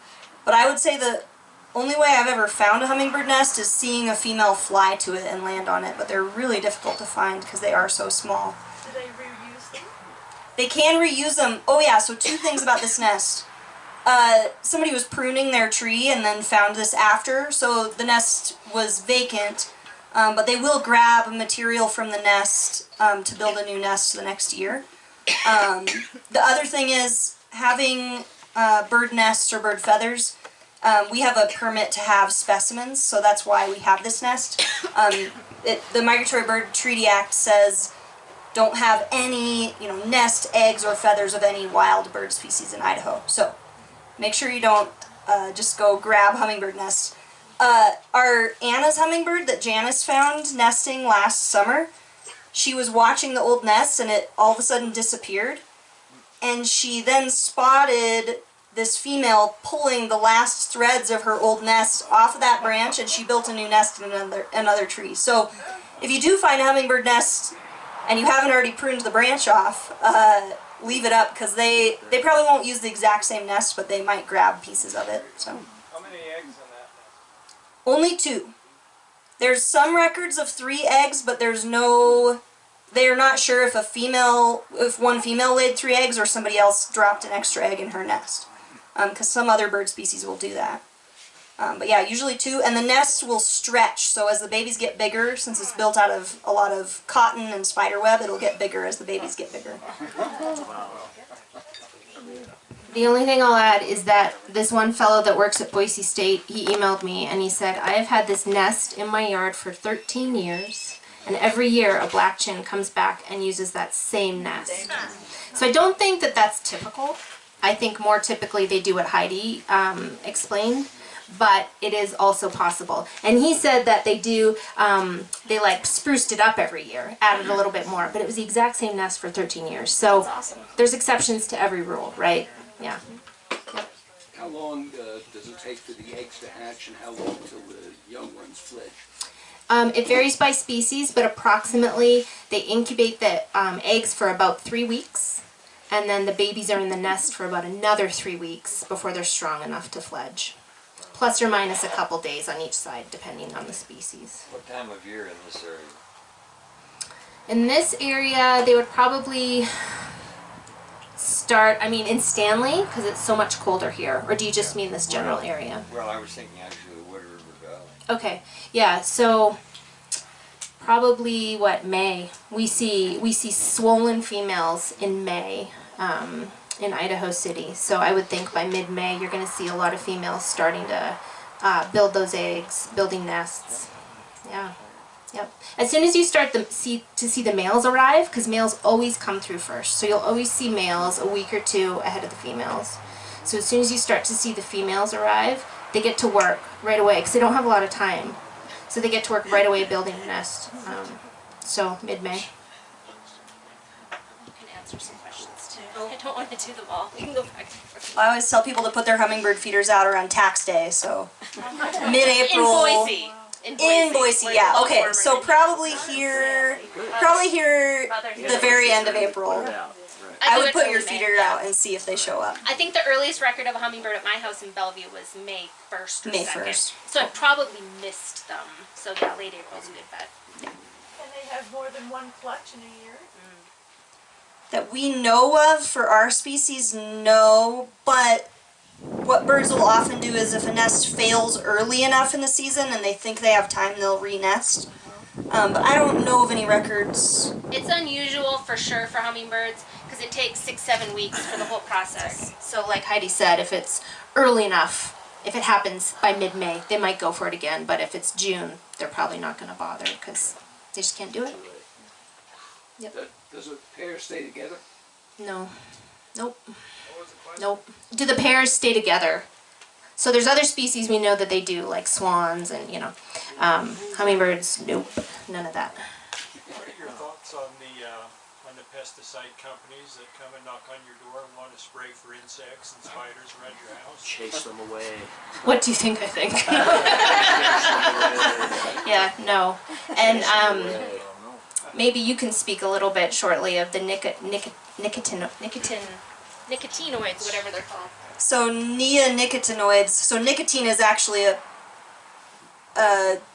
I would say the only way I've ever found a hummingbird nest is seeing a female fly to it and land on it, but they're really difficult to find because they are so small. Do they reuse them? They can reuse them. Oh yeah, so two things about this nest. Somebody was pruning their tree and then found this after, so the nest was vacant, but they will grab material from the nest to build a new nest the next year. The other thing is having bird nests or bird feathers. We have a permit to have specimens, so that's why we have this nest. The Migratory Bird Treaty Act says don't have any, nest, eggs, or feathers of any wild bird species in Idaho. So make sure you don't just go grab hummingbird nests. Our Anna's hummingbird that Janice found nesting last summer, she was watching the old nest and it all of a sudden disappeared. And she then spotted this female pulling the last threads of her old nest off of that branch, and she built a new nest in another tree. So if you do find a hummingbird nest and you haven't already pruned the branch off, leave it up because they probably won't use the exact same nest, but they might grab pieces of it. So How many eggs in that nest? only 2. There's some records of 3 eggs, but there's no. They are not sure if one female laid 3 eggs or somebody else dropped an extra egg in her nest. Because some other bird species will do that. But yeah, usually 2, and the nest will stretch, so as the babies get bigger, since it's built out of a lot of cotton and spider web, it'll get bigger as the babies get bigger. The only thing I'll add is that this one fellow that works at Boise State, he emailed me and he said, I have had this nest in my yard for 13 years, and every year a BlackChink comes back and uses that same nest. So I don't think that that's typical. I think more typically they do what Heidi explained, but it is also possible. And he said that they do, they like spruced it up every year, added a little bit more, but it was the exact same nest for 13 years. So there's exceptions to every rule, right? Yeah. Yep. How long does it take for the eggs to hatch, and how long till the young ones fledge? It varies by species, but approximately they incubate the eggs for about 3 weeks. And then the babies are in the nest for about another 3 weeks before they're strong enough to fledge. Plus or minus a couple days on each side, depending on the species. What time of year in this area? In this area, they would probably start, in Stanley, because it's so much colder here. Or do you just mean this general area? Well, I was thinking actually the Wood River Valley. Okay, yeah, so probably May. We see swollen females in May in Idaho City. So I would think by mid-May you're going to see a lot of females starting to build those eggs, building nests. Yeah. Yep. As soon as you start to see the males arrive, because males always come through first, so you'll always see males a week or 2 ahead of the females. So as soon as you start to see the females arrive, they get to work right away because they don't have a lot of time. So they get to work right away building a nest. So mid-May. I can answer some questions too. I don't want to do them all. We can go back. I always tell people to put their hummingbird feeders out around tax day, so mid-April. In Boise. In Boise, yeah. Okay, so probably here the very end of April. I would put your feeder out and see if they show up. I think the earliest record of a hummingbird at my house in Bellevue was May 1st or May 2nd. 1st. So I probably missed them. So yeah, late April's a good bet. Can they have more than one clutch in a year? That we know of for our species, no, but what birds will often do is if a nest fails early enough in the season and they think they have time, they'll re-nest. But I don't know of any records. It's unusual for sure for hummingbirds because it takes 6-7 weeks for the whole process. So like Heidi said, if it's early enough, if it happens by mid-May, they might go for it again. But if it's June, they're probably not going to bother because they just can't do it. Yep. Does a pair stay together? No. Nope. Nope. Do the pairs stay together? So there's other species we know that they do, like swans and, you know, hummingbirds, nope, none of that. What are your thoughts on the pesticide companies that come and knock on your door and want to spray for insects and spiders around your house? Chase them away. What do you think I think? Yeah, no. And maybe you can speak a little bit shortly of the nicotinoids, whatever they're called. So neonicotinoids, so nicotine is actually a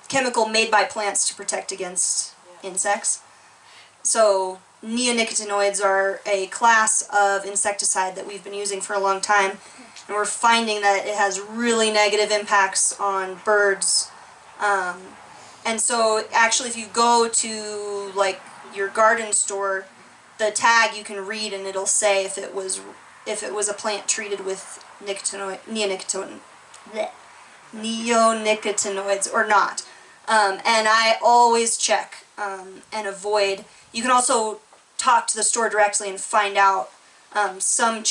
chemical made by plants to protect against insects. So neonicotinoids are a class of insecticide that we've been using for a long time, and we're finding that it has really negative impacts on birds. And so actually if you go to like your garden store, the tag you can read and it'll say if it was a plant treated with neonicotinoids or not. And I always check and avoid. You can also talk to the store directly and find out. Some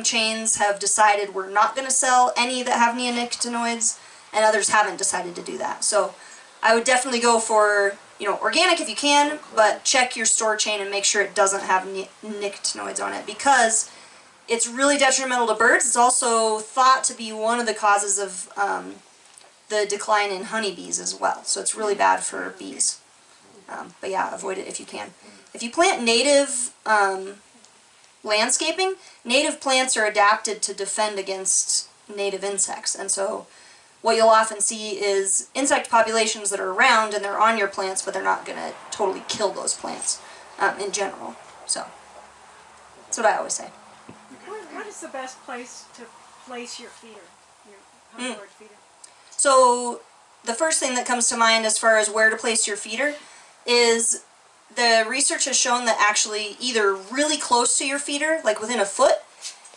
chains have decided we're not going to sell any that have neonicotinoids, and others haven't decided to do that. So I would definitely go for, you know, organic if you can, but check your store chain and make sure it doesn't have nicotinoids on it, because it's really detrimental to birds. It's also thought to be one of the causes of the decline in honeybees as well. So it's really bad for bees. But yeah, avoid it if you can. If you plant native landscaping, native plants are adapted to defend against native insects. And so what you'll often see is insect populations that are around and they're on your plants, but they're not going to totally kill those plants in general. So that's what I always say. What is the best place to place your feeder, your hummingbird feeder? So the first thing that comes to mind as far as where to place your feeder is the research has shown that actually either really close to your feeder, like within a foot,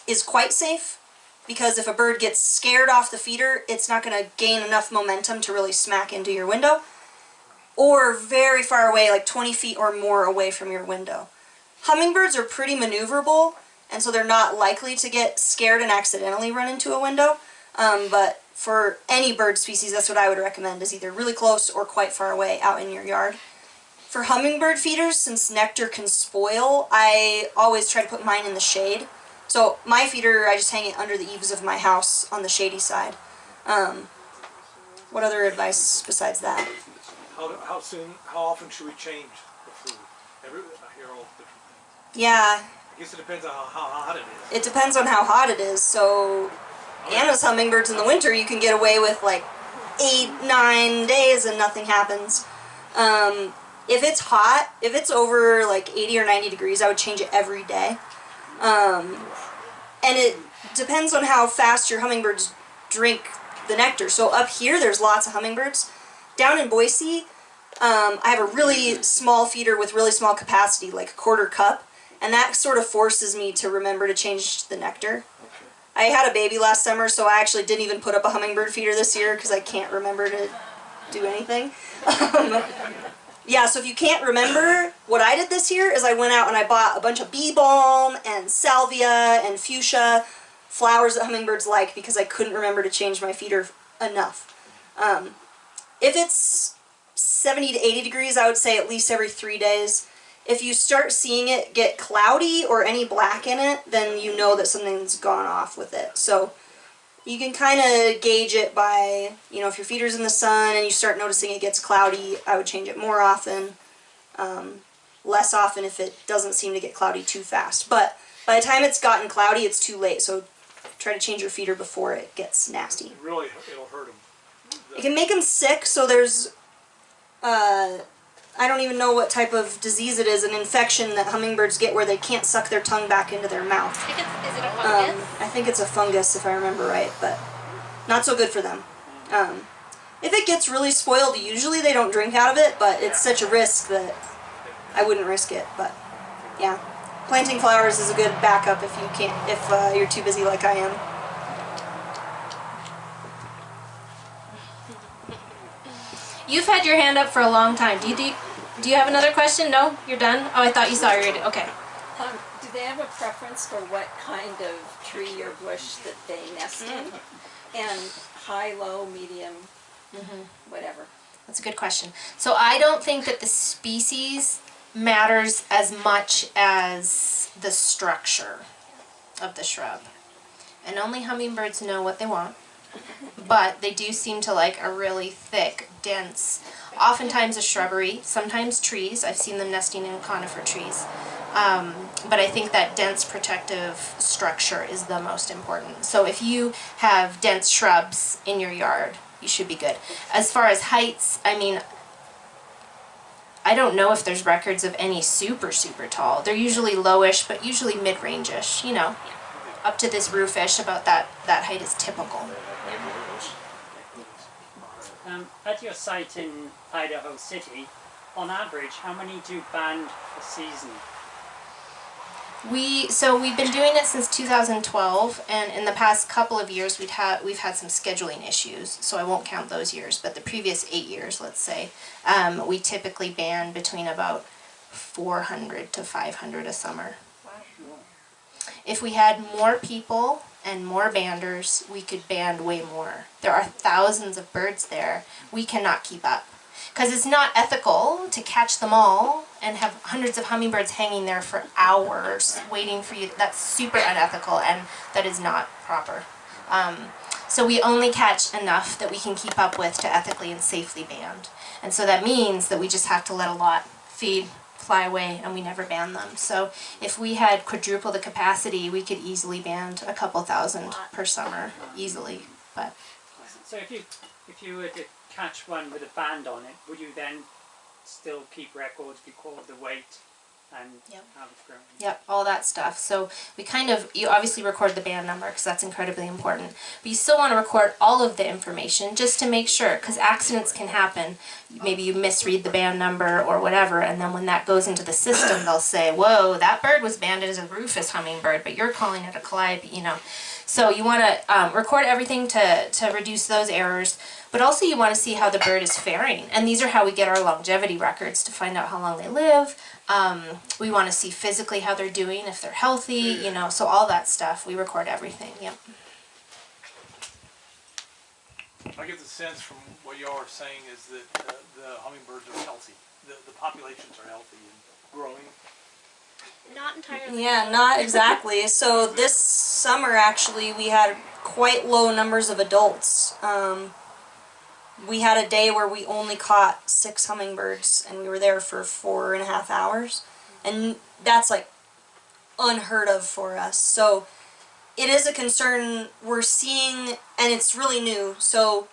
is quite safe, because if a bird gets scared off the feeder, it's not going to gain enough momentum to really smack into your window, or very far away, like 20 feet or more away from your window. Hummingbirds are pretty maneuverable, and so they're not likely to get scared and accidentally run into a window. But for any bird species, that's what I would recommend, is either really close or quite far away out in your yard. For hummingbird feeders, since nectar can spoil, I always try to put mine in the shade. So my feeder, I just hang it under the eaves of my house on the shady side. What other advice besides that? How often should we change the food? I hear all different things. Yeah. I guess it depends on how hot it is. It depends on how hot it is. So Anna's hummingbirds in the winter, you can get away with like 8-9 days and nothing happens. If it's hot, if it's over like 80 or 90 degrees, I would change it every day. And it depends on how fast your hummingbirds drink the nectar. So up here, there's lots of hummingbirds. Down in Boise, I have a really small feeder with really small capacity, like a 1/4 cup, and that sort of forces me to remember to change the nectar. I had a baby last summer, so I actually didn't even put up a hummingbird feeder this year because I can't remember to do anything. Yeah, so if you can't remember, what I did this year is I went out and I bought a bunch of bee balm and salvia and fuchsia, flowers that hummingbirds like, because I couldn't remember to change my feeder enough. If it's 70 to 80 degrees, I would say at least every 3 days. If you start seeing it get cloudy or any black in it, then you know that something's gone off with it. So you can kind of gauge it by, you know, if your feeder's in the sun and you start noticing it gets cloudy, I would change it more often. Less often if it doesn't seem to get cloudy too fast. But by the time it's gotten cloudy, it's too late. So try to change your feeder before it gets nasty. Really, it'll hurt them. It can make them sick, so there's I don't even know what type of disease it is, an infection that hummingbirds get where they can't suck their tongue back into their mouth. Is it a fungus? I think it's a fungus if I remember right, but not so good for them. If it gets really spoiled, usually they don't drink out of it, but it's such a risk that I wouldn't risk it. But yeah, planting flowers is a good backup if you can't, if you're too busy like I am. You've had your hand up for a long time. Do you have another question? No? You're done? Oh, I thought you saw your... Okay. Do they have a preference for what kind of tree or bush that they nest in? And high, low, medium, whatever? That's a good question. So I don't think that the species matters as much as the structure of the shrub. And only hummingbirds know what they want. But they do seem to like a really thick, dense, oftentimes a shrubbery, sometimes trees. I've seen them nesting in conifer trees. But I think that dense protective structure is the most important. So if you have dense shrubs in your yard, you should be good. As far as heights, I mean, I don't know if there's records of any super, super tall. They're usually lowish, but usually mid-range-ish, you know. Up to this roofish, about that height is typical. At your site in Idaho City, on average, how many do band a season? We've been doing it since 2012, and in the past couple of years we've had some scheduling issues, so I won't count those years, but the previous 8 years, let's say, we typically band between about 400 to 500 a summer. If we had more people and more banders, we could band way more. There are thousands of birds there. We cannot keep up. Because it's not ethical to catch them all and have hundreds of hummingbirds hanging there for hours waiting for you. That's super unethical, and that is not proper. So we only catch enough that we can keep up with to ethically and safely band. And so that means that we just have to let a lot feed, fly away, and we never band them. So if we had quadruple the capacity, we could easily band a couple thousand per summer, easily. But so if you were to catch one with a band on it, would you then still keep records, record the weight, and how it's grown? Yep, all that stuff. So you obviously record the band number because that's incredibly important. But you still want to record all of the information just to make sure, because accidents can happen. Maybe you misread the band number or whatever, and then when that goes into the system, they'll say, whoa, that bird was banded as a rufous hummingbird, but you're calling it a calliope, you know. So you want to record everything to reduce those errors, but also you want to see how the bird is faring. And these are how we get our longevity records, to find out how long they live. We want to see physically how they're doing, if they're healthy, you know, so all that stuff. We record everything, yep. I get the sense from what y'all are saying is that the hummingbirds are healthy. The populations are healthy and growing. Not entirely. Yeah, not exactly. So this summer, actually, we had quite low numbers of adults. We had a day where we only caught 6 hummingbirds, and we were there for 4.5 hours. And that's like unheard of for us. So it is a concern we're seeing, and it's really new. So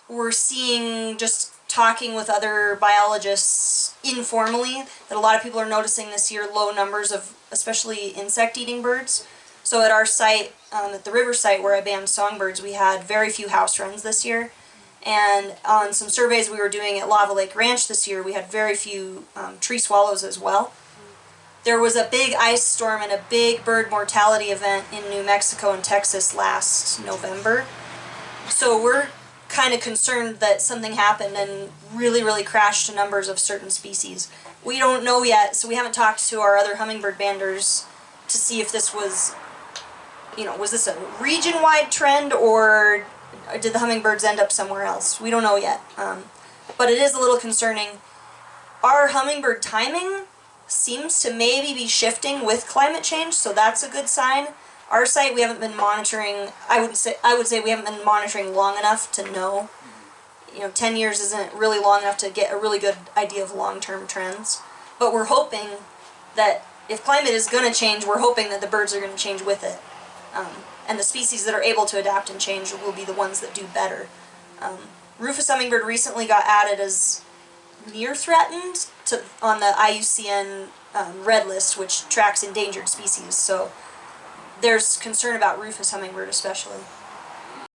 we're seeing, just talking with other biologists informally, that a lot of people are noticing this year low numbers of especially insect-eating birds. So at our site, at the river site where I banned songbirds, we had very few house wrens this year. And on some surveys we were doing at Lava Lake Ranch this year, we had very few tree swallows as well. There was a big ice storm and a big bird mortality event in New Mexico and Texas last November. So we're kind of concerned that something happened and really crashed the numbers of certain species. We don't know yet, so we haven't talked to our other hummingbird banders to see if this was, you know, was this a region-wide trend, or did the hummingbirds end up somewhere else? We don't know yet, but it is a little concerning. Our hummingbird timing seems to maybe be shifting with climate change, so that's a good sign. Our site, we haven't been monitoring. I would say we haven't been monitoring long enough to know. You know, 10 years isn't really long enough to get a really good idea of long-term trends. But we're hoping that if climate is going to change, we're hoping that the birds are going to change with it. And the species that are able to adapt and change will be the ones that do better. Rufous hummingbird recently got added as near threatened on the IUCN red list, which tracks endangered species. So there's concern about rufous hummingbird especially.